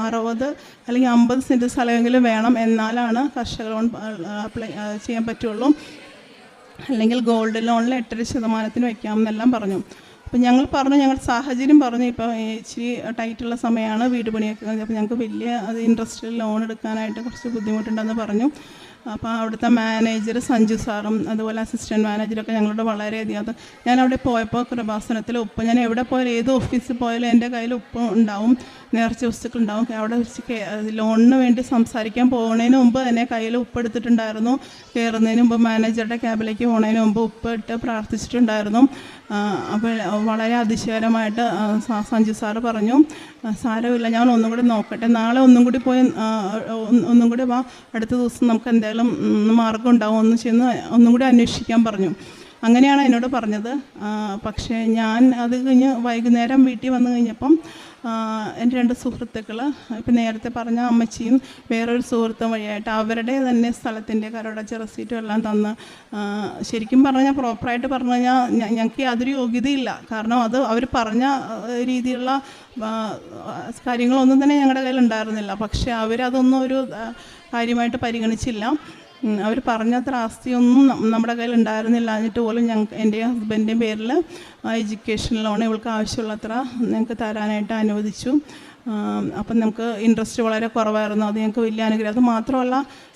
60 അല്ലെങ്കിൽ 50 സെൻറ്റ് സ്ഥലമെങ്കിലും വേണം, എന്നാലാണ് കർഷക ലോൺ അപ്ലൈ ചെയ്യാൻ പറ്റുള്ളൂ, അല്ലെങ്കിൽ ഗോൾഡ് ലോണിൽ 8.5% വയ്ക്കാമെന്നെല്ലാം പറഞ്ഞു. അപ്പോൾ ഞങ്ങൾ പറഞ്ഞു, ഞങ്ങളുടെ സാഹചര്യം പറഞ്ഞു, ഇപ്പോൾ ഇച്ചിരി ടൈറ്റുള്ള സമയമാണ്, വീട് പണിയൊക്കെ, അപ്പോൾ ഞങ്ങൾക്ക് വലിയ അത് ഇൻട്രസ്റ്റിൽ ലോൺ എടുക്കാനായിട്ട് കുറച്ച് ബുദ്ധിമുട്ടുണ്ടെന്ന് പറഞ്ഞു. അപ്പോൾ അവിടുത്തെ മാനേജർ സഞ്ജു സാറും അതുപോലെ അസിസ്റ്റൻറ്റ് മാനേജറൊക്കെ ഞങ്ങളോട് വളരെയധികം, ഞാൻ അവിടെ പോയപ്പോൾ കൃപാസനത്തിൽ ഉപ്പ്, ഞാൻ എവിടെ പോയാലും ഏത് ഓഫീസിൽ പോയാലും എൻ്റെ കയ്യിൽ ഉപ്പ് ഉണ്ടാവും, നേർച്ച വസ്തുക്കൾ ഉണ്ടാവും. അവിടെ വെച്ച് ലോണിന് വേണ്ടി സംസാരിക്കാൻ പോകുന്നതിന് മുമ്പ് തന്നെ കയ്യിൽ ഉപ്പ് എടുത്തിട്ടുണ്ടായിരുന്നു. കയറുന്നതിന് മുമ്പ് മാനേജറുടെ ക്യാബിലേക്ക് പോകുന്നതിന് മുമ്പ് ഉപ്പ് ഇട്ട് പ്രാർത്ഥിച്ചിട്ടുണ്ടായിരുന്നു. അപ്പോൾ വളരെ അതിശയകരമായിട്ട് സഞ്ജു സാറ് പറഞ്ഞു, സാരമില്ല ഞാൻ ഒന്നും കൂടി നോക്കട്ടെ, നാളെ ഒന്നും കൂടി പോയി ഒന്നും കൂടി വാ, അടുത്ത ദിവസം നമുക്ക് എന്തായാലും മാർഗം ഉണ്ടാവും, ഒന്ന് ചെന്ന് ഒന്നും കൂടി അന്വേഷിക്കാൻ പറഞ്ഞു. അങ്ങനെയാണ് എന്നോട് പറഞ്ഞത്. പക്ഷേ ഞാൻ അത് കഴിഞ്ഞ് വൈകുന്നേരം വീട്ടിൽ വന്നു കഴിഞ്ഞപ്പം എൻ്റെ 2 സുഹൃത്തുക്കൾ, ഇപ്പം നേരത്തെ പറഞ്ഞ അമ്മച്ചിയും വേറൊരു സുഹൃത്തും വഴിയായിട്ട് അവരുടെ തന്നെ സ്ഥലത്തിൻ്റെ കരടച്ച റെസീറ്റും എല്ലാം തന്ന്, ശരിക്കും പറഞ്ഞാൽ പ്രോപ്പറായിട്ട് പറഞ്ഞു കഴിഞ്ഞാൽ ഞങ്ങൾക്ക് യാതൊരു യോഗ്യതയില്ല, കാരണം അത് അവർ പറഞ്ഞ രീതിയിലുള്ള കാര്യങ്ങളൊന്നും തന്നെ ഞങ്ങളുടെ കയ്യിൽ ഉണ്ടായിരുന്നില്ല. പക്ഷേ അവരതൊന്നും ഒരു കാര്യമായിട്ട് പരിഗണിച്ചില്ല. അവർ പറഞ്ഞത്ര ആസ്തിയൊന്നും നമ്മുടെ കയ്യിൽ ഉണ്ടായിരുന്നില്ല. എന്നിട്ട് പോലും എൻ്റെ ഹസ്ബൻഡിൻ്റെ പേരിൽ എഡ്യൂക്കേഷൻ ലോൺ ഇവൾക്ക് ആവശ്യമുള്ളത്ര ഞങ്ങൾക്ക് തരാനായിട്ട് അനുവദിച്ചു. അപ്പം നമുക്ക് ഇൻട്രസ്റ്റ് വളരെ കുറവായിരുന്നു. അത് ഞങ്ങൾക്ക് വലിയ അനുഗ്രഹം. അത് മാത്രമല്ല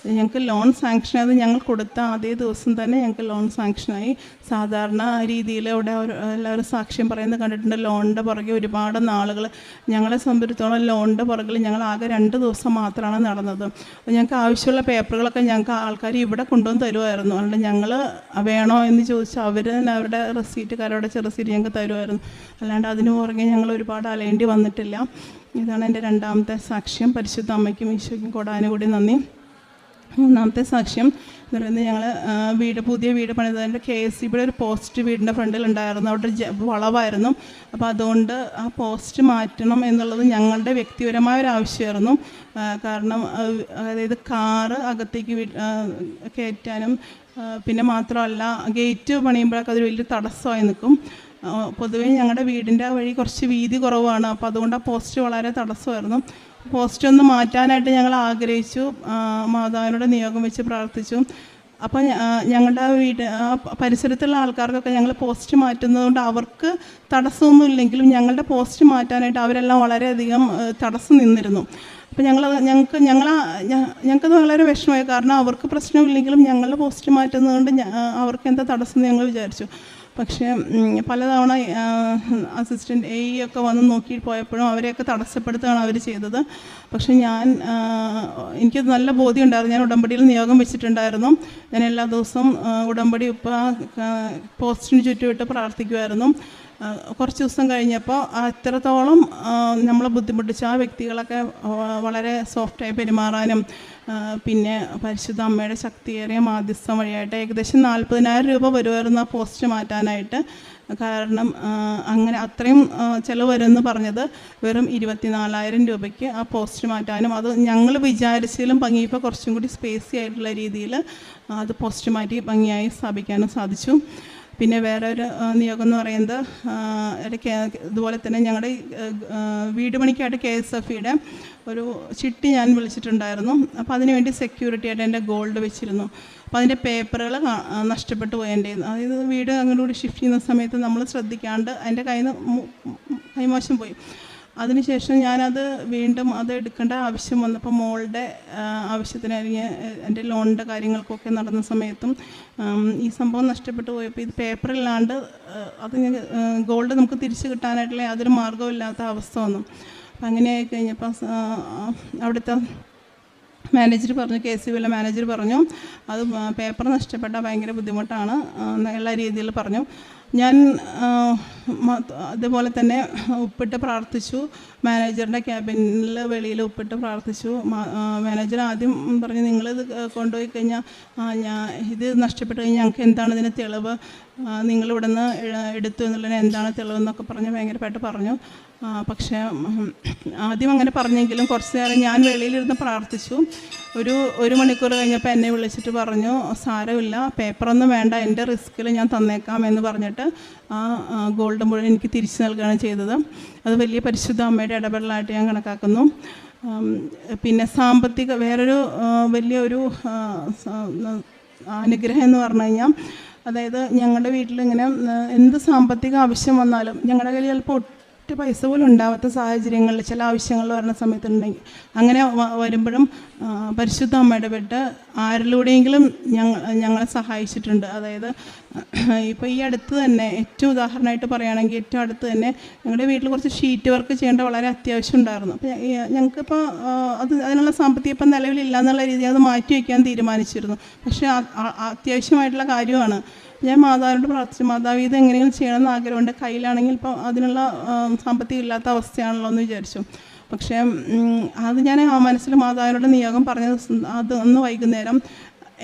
ഞങ്ങൾക്ക് ലോൺ സാങ്ഷൻ ആയത് ഞങ്ങൾ കൊടുത്ത അതേ ദിവസം തന്നെ ഞങ്ങൾക്ക് ലോൺ സാങ്ഷനായി. സാധാരണ രീതിയിൽ ഇവിടെ എല്ലാവരും സാക്ഷ്യം പറയുന്നത് കണ്ടിട്ടുണ്ട്. ലോണിൻ്റെ പുറകെ ഒരുപാട് നാളുകൾ. ഞങ്ങളെ സംബന്ധിച്ചിടത്തോളം ലോണിൻ്റെ പുറകിൽ ഞങ്ങൾ ആകെ 2 ദിവസം മാത്രമാണ് നടന്നത്. ഞങ്ങൾക്ക് ആവശ്യമുള്ള പേപ്പറുകളൊക്കെ ഞങ്ങൾക്ക് ആൾക്കാർ ഇവിടെ കൊണ്ടുവന്ന് തരുമായിരുന്നു. അതുകൊണ്ട് ഞങ്ങൾ വേണോ എന്ന് ചോദിച്ചാൽ അവർ തന്നെ അവരുടെ റെസീറ്റ് കരടച്ച റെസീറ്റ് ഞങ്ങൾക്ക് തരുമായിരുന്നു. അല്ലാണ്ട് അതിന് പുറകെ ഞങ്ങൾ ഒരുപാട് അലയേണ്ടി വന്നിട്ടില്ല. ഇതാണ് എൻ്റെ 2ാമത്തെ സാക്ഷ്യം. പരിശുദ്ധ അമ്മയ്ക്കും ഈശോയ്ക്കും കൊടാനുകൂടി നന്ദി. 3ാമത്തെ സാക്ഷ്യം എന്ന് പറയുന്നത്, ഞങ്ങൾ പുതിയ വീട് പണിതതിൻ്റെ KSEB ഒരു പോസ്റ്റ് വീടിൻ്റെ ഫ്രണ്ടിലുണ്ടായിരുന്നു. അവിടെ ഒരു വളവായിരുന്നു. അപ്പോൾ അതുകൊണ്ട് ആ പോസ്റ്റ് മാറ്റണം എന്നുള്ളത് ഞങ്ങളുടെ വ്യക്തിപരമായ ഒരു ആവശ്യമായിരുന്നു. കാരണം അതായത് കാറ് അകത്തേക്ക് കയറ്റാനും പിന്നെ മാത്രമല്ല ഗേറ്റ് പണിയുമ്പോഴൊക്കെ അതൊരു വലിയ തടസ്സമായി നിൽക്കും. പൊതുവേ ഞങ്ങളുടെ വീടിൻ്റെ വഴി കുറച്ച് വീതി കുറവാണ്. അപ്പോൾ അതുകൊണ്ട് ആ പോസ്റ്റ് വളരെ തടസ്സമായിരുന്നു. പോസ്റ്റ് ഒന്ന് മാറ്റാനായിട്ട് ഞങ്ങൾ ആഗ്രഹിച്ചു. മാതാവിനോട് നിയോഗം വെച്ച് പ്രാർത്ഥിച്ചു. അപ്പോൾ ഞങ്ങളുടെ പരിസരത്തുള്ള ആൾക്കാർക്കൊക്കെ ഞങ്ങൾ പോസ്റ്റ് മാറ്റുന്നതുകൊണ്ട് അവർക്ക് തടസ്സമൊന്നും ഇല്ലെങ്കിലും ഞങ്ങളുടെ പോസ്റ്റ് മാറ്റാനായിട്ട് അവരെല്ലാം വളരെയധികം തടസ്സം നിന്നിരുന്നു. അപ്പോൾ ഞങ്ങൾക്കത് വളരെ വിഷമമായി. കാരണം അവർക്ക് പ്രശ്നമില്ലെങ്കിലും ഞങ്ങളുടെ പോസ്റ്റ് മാറ്റുന്നതുകൊണ്ട് അവർക്ക് എന്താ തടസ്സം ഞങ്ങൾ വിചാരിച്ചു. പക്ഷേ പലതവണ അസിസ്റ്റൻ്റ് AE ഒക്കെ വന്ന് നോക്കി പോയപ്പോഴും അവരെയൊക്കെ തടസ്സപ്പെടുത്തുകയാണ് അവർ ചെയ്തത്. പക്ഷേ എനിക്ക് നല്ല ബോധ്യം ഉണ്ടായിരുന്നു. ഞാൻ ഉടമ്പടിയിൽ നിയോഗം വെച്ചിട്ടുണ്ടായിരുന്നു. ഞാൻ എല്ലാ ദിവസവും ഉടമ്പടി പോസ്റ്റിന് ചുറ്റുമിട്ട് പ്രാർത്ഥിക്കുമായിരുന്നു. കുറച്ച് ദിവസം കഴിഞ്ഞപ്പോൾ അത്രത്തോളം നമ്മളെ ബുദ്ധിമുട്ടിച്ച ആ വ്യക്തികളൊക്കെ വളരെ സോഫ്റ്റായി പെരുമാറാനും പിന്നെ പരിശുദ്ധ അമ്മയുടെ ശക്തിയേറിയ മാധ്യസ്ഥം വഴിയായിട്ട് ഏകദേശം 40,000 രൂപ വരുമായിരുന്നു ആ പോസ്റ്റ് മാറ്റാനായിട്ട്. കാരണം അങ്ങനെ അത്രയും ചിലവ് വരുമെന്ന് പറഞ്ഞത് വെറും 24,000 രൂപയ്ക്ക് ആ പോസ്റ്റ് മാറ്റാനും അത് ഞങ്ങൾ വിചാരിച്ചാലും ഭംഗിയിപ്പോൾ കുറച്ചും കൂടി സ്പേസി ആയിട്ടുള്ള രീതിയിൽ അത് പോസ്റ്റ് മാറ്റി ഭംഗിയായി സ്ഥാപിക്കാനും സാധിച്ചു. പിന്നെ വേറെ ഒരു നിയോഗം എന്ന് പറയുന്നത് ഇതുപോലെ തന്നെ ഞങ്ങളുടെ വീട് പണിക്കായിട്ട് KSFEയുടെ ഒരു ചിട്ടി ഞാൻ വിളിച്ചിട്ടുണ്ടായിരുന്നു. അപ്പോൾ അതിനുവേണ്ടി സെക്യൂരിറ്റി ആയിട്ട് എൻ്റെ ഗോൾഡ് വെച്ചിരുന്നു. അപ്പോൾ അതിൻ്റെ പേപ്പറുകൾ നഷ്ടപ്പെട്ടു പോയി എൻ്റെ. അതായത് വീട് അങ്ങോട്ട് ഷിഫ്റ്റ് ചെയ്യുന്ന സമയത്ത് നമ്മൾ ശ്രദ്ധിക്കാണ്ട് അതിൻ്റെ കൈമോശം പോയി. അതിനുശേഷം ഞാനത് വീണ്ടും അത് എടുക്കേണ്ട ആവശ്യം വന്നപ്പോൾ മോളുടെ ആവശ്യത്തിന് എൻ്റെ ലോണിൻ്റെ കാര്യങ്ങൾക്കൊക്കെ നടന്ന സമയത്തും ഈ സംഭവം നഷ്ടപ്പെട്ടു പോയപ്പോൾ ഇത് പേപ്പറില്ലാണ്ട് അത് ഗോൾഡ് നമുക്ക് തിരിച്ചു കിട്ടാനായിട്ടുള്ള യാതൊരു മാർഗ്ഗമില്ലാത്ത അവസ്ഥ വന്നു. അപ്പം അങ്ങനെയായി കഴിഞ്ഞപ്പോൾ അവിടുത്തെ മാനേജർ പറഞ്ഞു, KSEBിയിലെ മാനേജർ പറഞ്ഞു അത് പേപ്പർ നഷ്ടപ്പെട്ടാൽ ഭയങ്കര ബുദ്ധിമുട്ടാണ് എല്ലാ രീതിയിൽ പറഞ്ഞു. ഞാൻ അതുപോലെ തന്നെ ഉപ്പിട്ട് പ്രാർത്ഥിച്ചു. മാനേജറിൻ്റെ ക്യാബിനിൽ വെളിയിൽ ഉപ്പിട്ട് പ്രാർത്ഥിച്ചു. മാനേജർ ആദ്യം പറഞ്ഞു, നിങ്ങളിത് കൊണ്ടുപോയി കഴിഞ്ഞാൽ ഇത് നഷ്ടപ്പെട്ട് കഴിഞ്ഞാൽ ഞങ്ങൾക്ക് എന്താണ് ഇതിന് തെളിവ്, നിങ്ങളിവിടെ നിന്ന് എടുത്തു എന്നുള്ളതിന് എന്താണ് തെളിവെന്നൊക്കെ പറഞ്ഞ് ഭയങ്കരമായിട്ട് പറഞ്ഞു. പക്ഷേ ആദ്യം അങ്ങനെ പറഞ്ഞെങ്കിലും കുറച്ച് നേരം ഞാൻ വെളിയിലിരുന്ന് പ്രാർത്ഥിച്ചു. ഒരു മണിക്കൂർ കഴിഞ്ഞപ്പോൾ എന്നെ വിളിച്ചിട്ട് പറഞ്ഞു, സാരമില്ല, പേപ്പറൊന്നും വേണ്ട, എൻ്റെ റിസ്കിൽ ഞാൻ തന്നേക്കാം എന്ന് പറഞ്ഞിട്ട് ആ ഗോൾഡ് മുഴുവൻ എനിക്ക് തിരിച്ചു നൽകുകയാണ് ചെയ്തത്. അത് വലിയ പരിശുദ്ധ അമ്മയുടെ ഇടപെടലായിട്ട് ഞാൻ കണക്കാക്കുന്നു. പിന്നെ വേറൊരു വലിയൊരു അനുഗ്രഹം എന്ന് പറഞ്ഞു കഴിഞ്ഞാൽ, അതായത് ഞങ്ങളുടെ വീട്ടിലിങ്ങനെ എന്ത് സാമ്പത്തിക ആവശ്യം വന്നാലും ഞങ്ങളുടെ കയ്യിൽ ചിലപ്പോൾ പൈസ പോലും ഉണ്ടാവാത്ത സാഹചര്യങ്ങളിൽ ചില ആവശ്യങ്ങൾ വരുന്ന സമയത്തുണ്ടെങ്കിൽ അങ്ങനെ വരുമ്പോഴും പരിശുദ്ധ അമ്മ ഇടപെട്ട് ആരിലൂടെയെങ്കിലും ഞങ്ങളെ സഹായിച്ചിട്ടുണ്ട്. അതായത് ഇപ്പോൾ ഈ അടുത്ത് തന്നെ ഏറ്റവും ഉദാഹരണമായിട്ട് പറയുകയാണെങ്കിൽ ഏറ്റവും അടുത്ത് തന്നെ ഞങ്ങളുടെ വീട്ടിൽ കുറച്ച് ഷീറ്റ് വർക്ക് ചെയ്യേണ്ട വളരെ അത്യാവശ്യം ഉണ്ടായിരുന്നു. അപ്പോൾ ഞങ്ങൾക്കിപ്പോൾ അതിനുള്ള സാമ്പത്തികം ഇപ്പം നിലവിലില്ല എന്നുള്ള രീതിയിൽ അത് മാറ്റി വയ്ക്കാൻ തീരുമാനിച്ചിരുന്നു. പക്ഷേ അത്യാവശ്യമായിട്ടുള്ള കാര്യമാണ്. ഞാൻ മാതാവിനോട് പ്രാർത്ഥിച്ചു, മാതാവ് ഇത് എങ്ങനെയെങ്കിലും ചെയ്യണമെന്ന് ആഗ്രഹമുണ്ട്, കയ്യിലാണെങ്കിൽ ഇപ്പോൾ അതിനുള്ള സാമ്പത്തികം ഇല്ലാത്ത അവസ്ഥയാണല്ലോ എന്ന് വിചാരിച്ചു. പക്ഷേ അത് ഞാൻ മനസ്സിൽ മാതാവിനോട് നിയോഗം പറഞ്ഞത് അത് അന്ന് വൈകുന്നേരം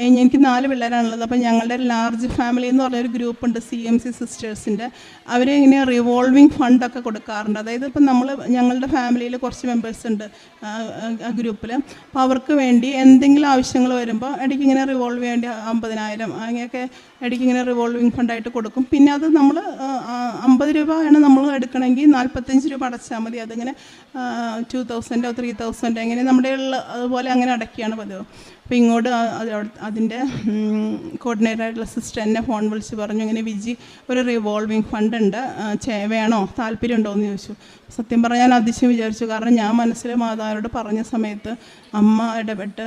എനിക്ക് 4 പിള്ളേരാണുള്ളത്. അപ്പോൾ ഞങ്ങളുടെ ലാർജ് ഫാമിലി എന്ന് പറഞ്ഞൊരു ഗ്രൂപ്പുണ്ട്, CMC സിസ്റ്റേഴ്സിൻ്റെ. അവരെ ഇങ്ങനെ റിവോൾവിങ് ഫണ്ടൊക്കെ കൊടുക്കാറുണ്ട്. അതായത് ഇപ്പം ഞങ്ങളുടെ ഫാമിലിയിൽ കുറച്ച് മെമ്പേഴ്സ് ഉണ്ട് ആ ഗ്രൂപ്പിൽ. അപ്പോൾ അവർക്ക് വേണ്ടി എന്തെങ്കിലും ആവശ്യങ്ങൾ വരുമ്പോൾ ഇടയ്ക്ക് ഇങ്ങനെ റിവോൾവ് ചെയ്യേണ്ടി 50,000 അങ്ങനെയൊക്കെ ഇടയ്ക്ക് ഇങ്ങനെ റിവോൾവിങ് ഫണ്ടായിട്ട് കൊടുക്കും. പിന്നെ അത് നമ്മൾ 50 രൂപയാണ് നമ്മൾ എടുക്കണമെങ്കിൽ 45 രൂപ അടച്ചാൽ മതി. അതിങ്ങനെ 2000 3000 എങ്ങനെ നമ്മുടെ അതുപോലെ അങ്ങനെ അടയ്ക്കുകയാണ് പതിവ്. അപ്പോൾ ഇങ്ങോട്ട് അതിൻ്റെ കോർഡിനേറ്ററായിട്ടുള്ള സിസ്റ്റർ എന്നെ ഫോൺ വിളിച്ച് പറഞ്ഞു, ഇങ്ങനെ വിജി ഒരു റിവോൾവിങ് ഫണ്ട് ഉണ്ട്, വേണോ, താല്പര്യമുണ്ടോ എന്ന് ചോദിച്ചു. സത്യം പറഞ്ഞാൽ ഞാൻ അതിശയം വിചാരിച്ചു. കാരണം ഞാൻ മനസ്സിലെ മാതാവിനോട് പറഞ്ഞ സമയത്ത് അമ്മ ഇടപെട്ട്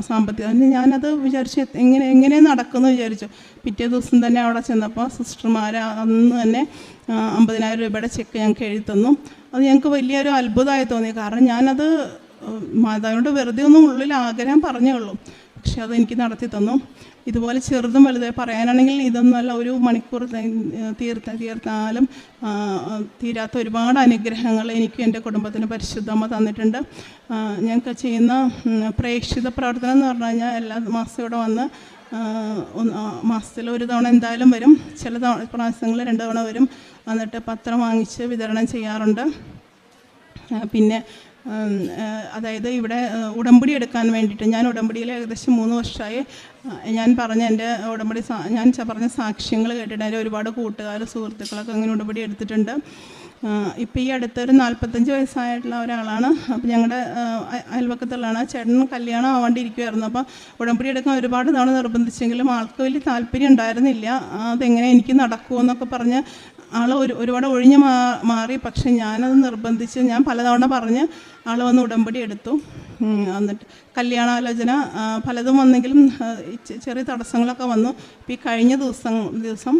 സാമ്പത്തികം ഞാനത് വിചാരിച്ചു എങ്ങനെ നടക്കുമെന്ന് വിചാരിച്ചു. പിറ്റേ ദിവസം തന്നെ അവിടെ ചെന്നപ്പോൾ സിസ്റ്റർമാർ അന്ന് തന്നെ 50,000 രൂപയുടെ ചെക്ക് ഞങ്ങൾക്ക് എഴുതി തന്നു. അത് ഞങ്ങൾക്ക് വലിയൊരു അത്ഭുതമായി തോന്നി. കാരണം ഞാനത് മാതാവിനോട് വെറുതെ ഒന്നും ഉള്ളിൽ ആഗ്രഹം പറഞ്ഞേ ഉള്ളൂ, പക്ഷെ അത് എനിക്ക് നടത്തി തന്നു. ഇതുപോലെ ചെറുതും വലുതായി പറയാനാണെങ്കിൽ ഇതൊന്നുമല്ല, 1 മണിക്കൂർ തീർത്താലും തീരാത്ത ഒരുപാട് അനുഗ്രഹങ്ങൾ എനിക്കും എൻ്റെ കുടുംബത്തിന് പരിശുദ്ധമ്മ തന്നിട്ടുണ്ട്. ഞങ്ങൾക്ക് ചെയ്യുന്ന പ്രേക്ഷിത പ്രവർത്തനം എന്ന് പറഞ്ഞു കഴിഞ്ഞാൽ എല്ലാ മാസവും ഇവിടെ വന്ന് മാസത്തിൽ 1 തവണ എന്തായാലും വരും, ചില പ്രാവശ്യങ്ങളിൽ 2 തവണ വരും. എന്നിട്ട് പത്രം വാങ്ങിച്ച് വിതരണം ചെയ്യാറുണ്ട്. പിന്നെ അതായത് ഇവിടെ ഉടമ്പടി എടുക്കാൻ വേണ്ടിയിട്ട് ഞാൻ ഉടമ്പടിയിൽ ഏകദേശം 3 വർഷമായി. ഞാൻ പറഞ്ഞ എൻ്റെ ഉടമ്പടി ഞാൻ പറഞ്ഞ സാക്ഷ്യങ്ങൾ കേട്ടിട്ട് എൻ്റെ ഒരുപാട് കൂട്ടുകാർ സുഹൃത്തുക്കളൊക്കെ അങ്ങനെ ഉടമ്പടി എടുത്തിട്ടുണ്ട്. ഇപ്പോൾ ഈ അടുത്തൊരു 45 വയസ്സായിട്ടുള്ള ഒരാളാണ്. അപ്പോൾ ഞങ്ങളുടെ അയൽവക്കത്തുള്ളതാണ്. ചേട്ടൻ കല്യാണം ആവാണ്ടിരിക്കുമായിരുന്നു. അപ്പോൾ ഉടമ്പടി എടുക്കാൻ ഒരുപാട് തവണ നിർബന്ധിച്ചെങ്കിലും ആൾക്ക് വലിയ താല്പര്യം ഉണ്ടായിരുന്നില്ല. അതെങ്ങനെ എനിക്ക് നടക്കുമെന്നൊക്കെ പറഞ്ഞ് ആൾ ഒരുപാട് ഒഴിഞ്ഞ് മാറി. പക്ഷെ ഞാനത് നിർബന്ധിച്ച് ഞാൻ പലതവണ പറഞ്ഞ് ആൾ വന്ന് ഉടമ്പടി എടുത്തു. എന്നിട്ട് കല്യാണാലോചന പലതും വന്നെങ്കിലും ചെറിയ തടസ്സങ്ങളൊക്കെ വന്നു. ഇപ്പോൾ ഈ കഴിഞ്ഞ ദിവസം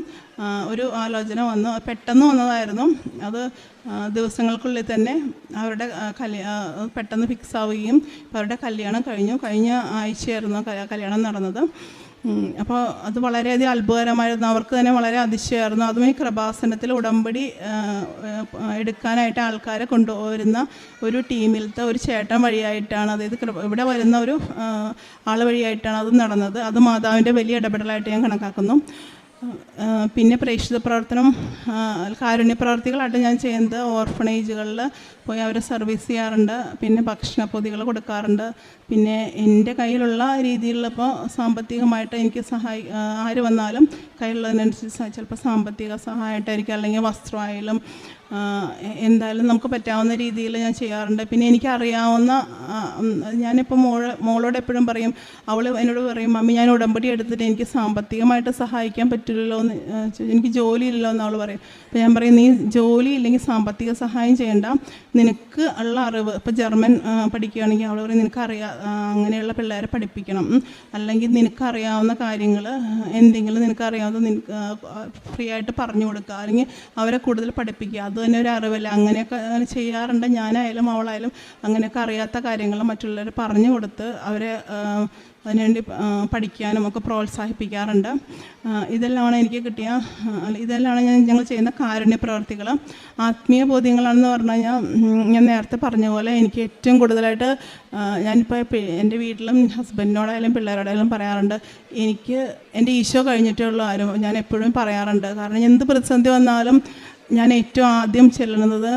ഒരു ആലോചന വന്നു. പെട്ടെന്ന് വന്നതായിരുന്നു. അത് ദിവസങ്ങൾക്കുള്ളിൽ തന്നെ അവരുടെ പെട്ടെന്ന് ഫിക്സ് ആവുകയും അവരുടെ കല്യാണം കഴിഞ്ഞ ആഴ്ചയായിരുന്നു കല്യാണം നടന്നത്. അപ്പോൾ അത് വളരെയധികം അത്ഭുതകരമായിരുന്നു. അവർക്ക് തന്നെ വളരെ അതിശയമായിരുന്നു. അതും ഈ കൃപാസനത്തിൽ ഉടമ്പടി എടുക്കാനായിട്ട് ആൾക്കാരെ കൊണ്ടുവരുന്ന ഒരു ടീമിലത്തെ ഒരു ചേട്ടൻ വഴിയായിട്ടാണ്, അതായത് ഇവിടെ വരുന്ന ഒരു ആൾ വഴിയായിട്ടാണ് അത് നടന്നത്. അത് മാതാവിൻ്റെ വലിയ ഇടപെടലായിട്ട് ഞാൻ കണക്കാക്കുന്നു. പിന്നെ പ്രേക്ഷിത പ്രവർത്തനം, കാരുണ്യ പ്രവർത്തികളായിട്ട് ഞാൻ ചെയ്യുന്നത് ഓർഫണേജുകളിൽ പോയി അവരെ സർവീസ് ചെയ്യാറുണ്ട്. പിന്നെ ഭക്ഷണപ്പൊതികൾ കൊടുക്കാറുണ്ട്. പിന്നെ എൻ്റെ കയ്യിലുള്ള രീതിയിലുള്ള ഇപ്പോൾ സാമ്പത്തികമായിട്ട് എനിക്ക് ആര് വന്നാലും കയ്യിലുള്ളതിനനുസരിച്ച് ചിലപ്പോൾ സാമ്പത്തിക സഹായമായിട്ടായിരിക്കും, അല്ലെങ്കിൽ വസ്ത്രമായാലും എന്തായാലും നമുക്ക് പറ്റാവുന്ന രീതിയിൽ ഞാൻ ചെയ്യാറുണ്ട്. പിന്നെ എനിക്കറിയാവുന്ന ഞാനിപ്പോൾ മോളോട് എപ്പോഴും പറയും, അവൾ എന്നോട് പറയും, മമ്മി ഞാൻ ഉടമ്പടി എടുത്തിട്ട് എനിക്ക് സാമ്പത്തികമായിട്ട് സഹായിക്കാൻ പറ്റില്ലല്ലോ എന്ന്, എനിക്ക് ജോലി ഇല്ലല്ലോ എന്ന് അവൾ പറയും. അപ്പോൾ ഞാൻ പറയും, നീ ജോലി ഇല്ലെങ്കിൽ സാമ്പത്തിക സഹായം ചെയ്യേണ്ട, നിനക്ക് ഉള്ള അറിവ്, ഇപ്പോൾ ജർമ്മൻ പഠിക്കുകയാണെങ്കിൽ അവൾ പറയും നിനക്കറിയാം അങ്ങനെയുള്ള പിള്ളേരെ പഠിപ്പിക്കണം, അല്ലെങ്കിൽ നിനക്കറിയാവുന്ന കാര്യങ്ങൾ എന്തെങ്കിലും നിനക്കറിയാവുന്നത് നിനക്ക് ഫ്രീ ആയിട്ട് പറഞ്ഞു കൊടുക്കുക, അല്ലെങ്കിൽ അവരെ കൂടുതൽ പഠിപ്പിക്കുക. അത് തന്നെ ഒരു അറിവില്ല. അങ്ങനെയൊക്കെ ചെയ്യാറുണ്ട്. ഞാനായാലും അവളായാലും അങ്ങനെയൊക്കെ അറിയാത്ത കാര്യങ്ങൾ മറ്റുള്ളവർ പറഞ്ഞു കൊടുത്ത് അവരെ അതിനുവേണ്ടി പഠിക്കാനും ഒക്കെ പ്രോത്സാഹിപ്പിക്കാറുണ്ട്. ഇതെല്ലാമാണ് എനിക്ക് കിട്ടിയ ഇതെല്ലാമാണ് ഞങ്ങൾ ചെയ്യുന്ന കാരുണ്യ പ്രവർത്തികൾ. ആത്മീയ ബോധ്യങ്ങളാണെന്ന് പറഞ്ഞു കഴിഞ്ഞാൽ ഞാൻ നേരത്തെ പറഞ്ഞ പോലെ എനിക്ക് ഏറ്റവും കൂടുതലായിട്ട് ഞാനിപ്പോൾ എൻ്റെ വീട്ടിലും ഹസ്ബൻഡിനോടായാലും പിള്ളേരോടായാലും പറയാറുണ്ട്, എനിക്ക് എൻ്റെ ഈശോ കഴിഞ്ഞിട്ടേ ഉള്ളൂ ആരും. ഞാൻ എപ്പോഴും പറയാറുണ്ട്. കാരണം എന്ത് പ്രതിസന്ധി വന്നാലും ഞാൻ ഏറ്റവും ആദ്യം ചെല്ലുന്നത്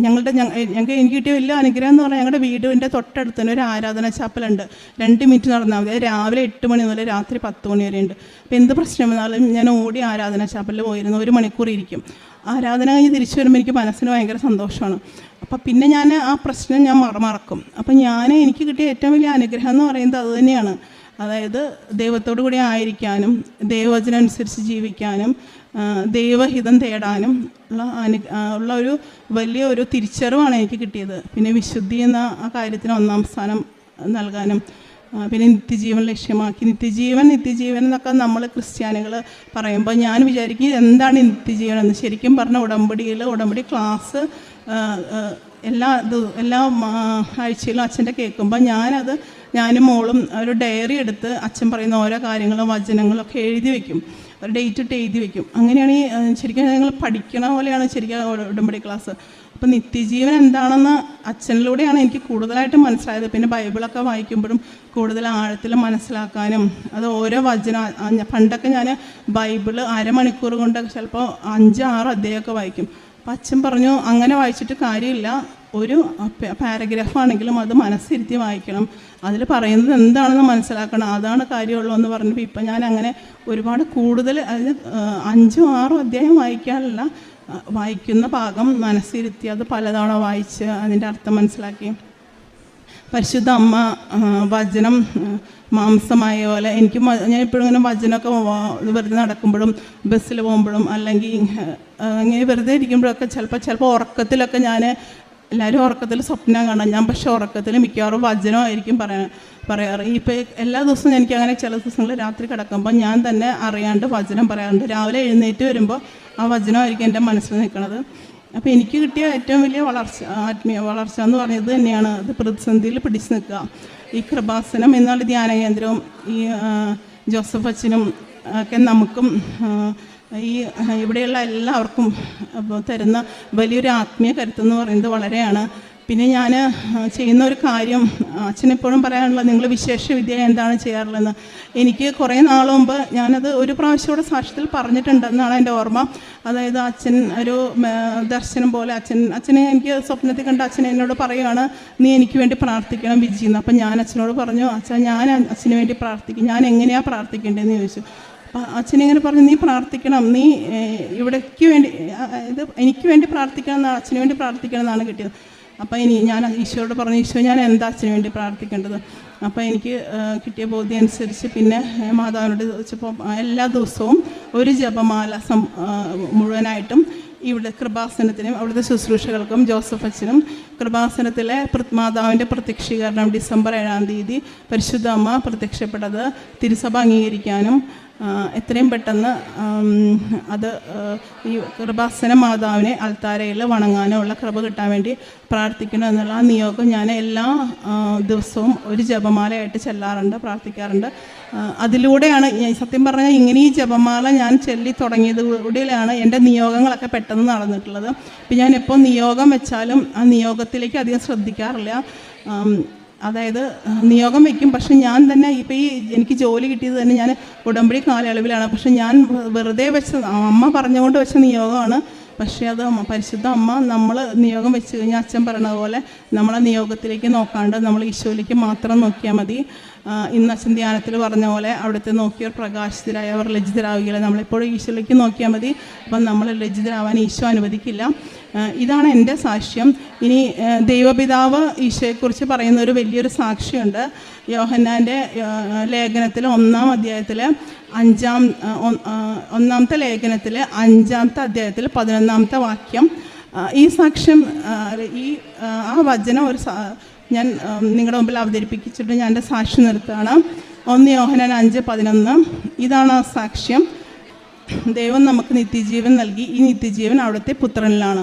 ഞങ്ങൾക്ക് എനിക്ക് കിട്ടിയ വലിയ അനുഗ്രഹം എന്ന് പറഞ്ഞാൽ ഞങ്ങളുടെ വീടിൻ്റെ തൊട്ടടുത്ത് തന്നെ ഒരു ആരാധനാ ചാപ്പലുണ്ട്. 2 മിനിറ്റ് നടന്നാൽ മതി. രാവിലെ 8 മണി മുതൽ രാത്രി 10 മണി വരെ ഉണ്ട്. അപ്പോൾ എന്ത് പ്രശ്നം വന്നാലും ഞാൻ ഓടി ആരാധനാ ചാപ്പലിൽ പോയിരുന്നു. 1 മണിക്കൂർ ഇരിക്കും. ആരാധന കഴിഞ്ഞ് തിരിച്ചു വരുമ്പോൾ എനിക്ക് മനസ്സിന് ഭയങ്കര സന്തോഷമാണ്. അപ്പോൾ പിന്നെ ഞാൻ ആ പ്രശ്നം ഞാൻ മറക്കും. അപ്പം എനിക്ക് കിട്ടിയ ഏറ്റവും വലിയ അനുഗ്രഹം എന്ന് പറയുന്നത് അത് തന്നെയാണ്. അതായത് ദൈവത്തോടു കൂടി ആയിരിക്കാനും ദൈവവചനം അനുസരിച്ച് ജീവിക്കാനും ദൈവഹിതം തേടാനും ഉള്ള ഒരു വലിയ ഒരു തിരിച്ചറിവാണ് എനിക്ക് കിട്ടിയത്. പിന്നെ വിശുദ്ധി എന്ന ആ കാര്യത്തിന് 1-ാം സ്ഥാനം നൽകാനും, പിന്നെ നിത്യജീവൻ ലക്ഷ്യമാക്കി നിത്യജീവൻ എന്നൊക്കെ നമ്മൾ ക്രിസ്ത്യാനികൾ പറയുമ്പോൾ ഞാൻ വിചാരിക്കും എന്താണ് നിത്യജീവൻ എന്ന്. ശരിക്കും പറഞ്ഞ ഉടമ്പടി ക്ലാസ് എല്ലാ ആഴ്ചയിലും അച്ഛൻ്റെ കേൾക്കുമ്പോൾ ഞാനും മോളും ഒരു ഡയറി എടുത്ത് അച്ഛൻ പറയുന്ന ഓരോ കാര്യങ്ങളും വചനങ്ങളും ഒക്കെ എഴുതി വയ്ക്കും. ഒരു ഡേറ്റ് ഇട്ട് എഴുതി വയ്ക്കും. അങ്ങനെയാണ് ശരിക്കും ഞങ്ങൾ പഠിക്കണ പോലെയാണ് ശരിക്കും ഉടമ്പടി ക്ലാസ്. അപ്പോൾ നിത്യജീവൻ എന്താണെന്ന് അച്ഛനിലൂടെയാണ് എനിക്ക് കൂടുതലായിട്ട് മനസ്സിലായത്. പിന്നെ ബൈബിളൊക്കെ വായിക്കുമ്പോഴും കൂടുതൽ ആഴത്തിൽ മനസ്സിലാക്കാനും അത് ഓരോ വചനം പണ്ടൊക്കെ ഞാൻ ബൈബിള് അരമണിക്കൂർ കൊണ്ട് ചിലപ്പോൾ 5-6 അധ്യായമൊക്കെ വായിക്കും. അപ്പം അച്ഛൻ പറഞ്ഞു അങ്ങനെ വായിച്ചിട്ട് കാര്യമില്ല, ഒരു പാരഗ്രാഫാണെങ്കിലും അത് മനസ്സിരുത്തി വായിക്കണം, അതിൽ പറയുന്നത് എന്താണെന്ന് മനസ്സിലാക്കണം, അതാണ് കാര്യമുള്ളൂ എന്ന് പറഞ്ഞപ്പോൾ ഇപ്പം ഞാൻ അങ്ങനെ ഒരുപാട് കൂടുതൽ അതിന് 5 6 അധ്യായം വായിക്കാനല്ല, വായിക്കുന്ന ഭാഗം മനസ്സിരുത്തി അത് പലതവണ വായിച്ച് അതിൻ്റെ അർത്ഥം മനസ്സിലാക്കി. പരിശുദ്ധ അമ്മ വചനം മാംസമായ പോലെ എനിക്ക് ഞാൻ ഇപ്പോഴും ഇങ്ങനെ വചനമൊക്കെ വെറുതെ നടക്കുമ്പോഴും ബസ്സിൽ പോകുമ്പോഴും അല്ലെങ്കിൽ ഇങ്ങനെ വെറുതെ ഇരിക്കുമ്പോഴൊക്കെ ചിലപ്പോൾ ഉറക്കത്തിലൊക്കെ ഞാൻ, എല്ലാവരും ഉറക്കത്തിൽ സ്വപ്നം കാണാം, ഞാൻ പക്ഷേ ഉറക്കത്തിൽ മിക്കവാറും വചനമായിരിക്കും പറയാറ്. ഇപ്പോൾ എല്ലാ ദിവസവും എനിക്ക് അങ്ങനെ ചില ദിവസങ്ങളിൽ രാത്രി കിടക്കുമ്പോൾ ഞാൻ തന്നെ അറിയാണ്ട് വചനം പറയാറുണ്ട്. രാവിലെ എഴുന്നേറ്റ് വരുമ്പോൾ ആ വചനമായിരിക്കും എൻ്റെ മനസ്സിൽ നിൽക്കുന്നത്. അപ്പോൾ എനിക്ക് കിട്ടിയ ഏറ്റവും വലിയ ആത്മീയ വളർച്ച എന്ന് പറയുന്നത് തന്നെയാണ് അത് പ്രതിസന്ധിയിൽ പിടിച്ചു നിൽക്കുക. ഈ കൃപാസനം എന്നുള്ള ധ്യാന കേന്ദ്രവും ഈ ജോസഫ് അച്ഛനും ഒക്കെ നമുക്കും ഈ ഇവിടെയുള്ള എല്ലാവർക്കും തരുന്ന വലിയൊരു ആത്മീയ കരുത്തെന്ന് പറയുന്നത് വളരെയാണ്. പിന്നെ ഞാൻ ചെയ്യുന്ന ഒരു കാര്യം അച്ഛനെപ്പോഴും പറയാനുള്ളത്, നിങ്ങൾ വിശേഷ വിദ്യ എന്താണ് ചെയ്യാറുള്ളതെന്ന്. എനിക്ക് കുറേ നാൾ മുമ്പ് ഞാനത് ഒരു പ്രാവശ്യം കൂടെ സാക്ഷ്യത്തിൽ പറഞ്ഞിട്ടുണ്ടെന്നാണ് എൻ്റെ ഓർമ്മ. അതായത് അച്ഛൻ ഒരു ദർശനം പോലെ അച്ഛനെ എനിക്ക് സ്വപ്നത്തിൽ കണ്ട അച്ഛൻ എന്നോട് പറയുകയാണ്, നീ എനിക്ക് വേണ്ടി പ്രാർത്ഥിക്കണം വിജിന്ന്. അപ്പം ഞാൻ അച്ഛനോട് പറഞ്ഞു, അച്ഛൻ ഞാൻ അച്ഛന് വേണ്ടി പ്രാർത്ഥിക്കും, ഞാൻ എങ്ങനെയാണ് പ്രാർത്ഥിക്കേണ്ടതെന്ന് ചോദിച്ചു. അപ്പം അച്ഛനിങ്ങനെ പറഞ്ഞു, നീ പ്രാർത്ഥിക്കണം, നീ ഇവിടേക്ക് വേണ്ടി ഇത് എനിക്ക് വേണ്ടി പ്രാർത്ഥിക്കണം എന്നാണ്, അച്ഛന് വേണ്ടി പ്രാർത്ഥിക്കണം എന്നാണ് കിട്ടിയത്. അപ്പോൾ ഞാൻ ഈശോയോട് പറഞ്ഞു, ഈശോ ഞാൻ എന്താ അച്ഛന് വേണ്ടി പ്രാർത്ഥിക്കേണ്ടത്? അപ്പോൾ എനിക്ക് കിട്ടിയ ബോധ്യം അനുസരിച്ച് പിന്നെ മാതാവിനോട് ചോദിച്ചപ്പോൾ എല്ലാ ദിവസവും ഒരു ജപമാല മുഴുവനായിട്ടും ഇവിടെ കൃപാസനത്തിനും അവിടുത്തെ ശുശ്രൂഷകൾക്കും ജോസഫ് അച്ഛനും കൃപാസനത്തിലെ മാതാവിൻ്റെ പ്രത്യക്ഷീകരണം ഡിസംബർ 7-ാം തീയതി പരിശുദ്ധ അമ്മ പ്രത്യക്ഷപ്പെട്ടത് തിരുസഭ അംഗീകരിക്കാനും എത്രയും പെട്ടെന്ന് അത് ഈ കൃപാസന മാതാവിനെ അൾത്താരയിൽ വണങ്ങാനുള്ള കൃപ കിട്ടാൻ വേണ്ടി പ്രാർത്ഥിക്കണം എന്നുള്ള ആ നിയോഗം ഞാൻ എല്ലാ ദിവസവും ഒരു ജപമാലയായിട്ട് ചെല്ലാറുണ്ട്, പ്രാർത്ഥിക്കാറുണ്ട്. അതിലൂടെയാണ് സത്യം പറഞ്ഞാൽ ഇങ്ങനെ ഈ ജപമാല ഞാൻ ചൊല്ലി തുടങ്ങിയതിലൂടെയാണ് എൻ്റെ നിയോഗങ്ങളൊക്കെ പെട്ടെന്ന് നടന്നിട്ടുള്ളത്. ഇപ്പം ഞാൻ എപ്പോൾ നിയോഗം വെച്ചാലും ആ നിയോഗത്തിലേക്ക് അധികം ശ്രദ്ധിക്കാറില്ല. അതായത് നിയോഗം വയ്ക്കും, പക്ഷെ ഞാൻ തന്നെ ഇപ്പോൾ ഈ എനിക്ക് ജോലി കിട്ടിയത് തന്നെ ഞാൻ ഉടമ്പടി കാലയളവിലാണ്. പക്ഷെ ഞാൻ വെറുതെ വെച്ച അമ്മ പറഞ്ഞുകൊണ്ട് വെച്ച നിയോഗമാണ്. പക്ഷേ അത് പരിശുദ്ധ അമ്മ നമ്മൾ നിയോഗം വെച്ച് കഴിഞ്ഞാൽ അച്ഛൻ പറയുന്നത് പോലെ നമ്മളെ നിയോഗത്തിലേക്ക് നോക്കാണ്ട് നമ്മൾ ഈശോയിലേക്ക് മാത്രം നോക്കിയാൽ മതി. ഇന്ന് അച്ഛൻ ധ്യാനത്തിൽ പറഞ്ഞ പോലെ അവിടുത്തെ നോക്കിയവർ പ്രകാശിതരായവർ ലജ്ജിതരാവുകയില്ല. നമ്മളെപ്പോഴും ഈശോയിലേക്ക് നോക്കിയാൽ മതി. അപ്പം നമ്മൾ ലജ്ജിതരാവാൻ ഈശോ അനുവദിക്കില്ല. ഇതാണ് എൻ്റെ സാക്ഷ്യം. ഇനി ദൈവപിതാവ് ഈശോയെക്കുറിച്ച് പറയുന്ന ഒരു വലിയൊരു സാക്ഷ്യമുണ്ട്. യോഹന്നാൻ്റെ ലേഖനത്തിൽ 1-ാം അധ്യായത്തിൽ 1-ാമത്തെ ലേഖനത്തിൽ 5-ാമത്തെ അധ്യായത്തിൽ 11-ാമത്തെ വാക്യം. ഈ സാക്ഷ്യം ആ വചനം ഞാൻ നിങ്ങളുടെ മുമ്പിൽ അവതരിപ്പിച്ചിട്ട് ഞാൻ എൻ്റെ സാക്ഷ്യം നിർത്തുകയാണ്. 1 യോഹന്നാൻ 5:11. ഇതാണ് ആ സാക്ഷ്യം. ദൈവം നമുക്ക് നിത്യജീവൻ നൽകി, ഈ നിത്യജീവൻ അവിടുത്തെ പുത്രനിലാണ്.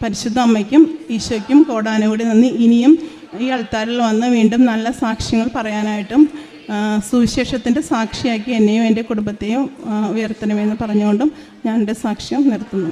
പരിശുദ്ധ അമ്മയ്ക്കും ഈശോയ്ക്കും കോടാനുകൂടി നന്ദി. ഇനിയും ഈ അൾത്താരിൽ വന്ന് വീണ്ടും നല്ല സാക്ഷ്യങ്ങൾ പറയാനായിട്ടും സുവിശേഷത്തിൻ്റെ സാക്ഷിയാക്കി എന്നെയും എൻ്റെ കുടുംബത്തെയും ഉയർത്തണമെന്ന് പറഞ്ഞുകൊണ്ടും ഞാൻ എൻ്റെ സാക്ഷ്യം നിർത്തുന്നു.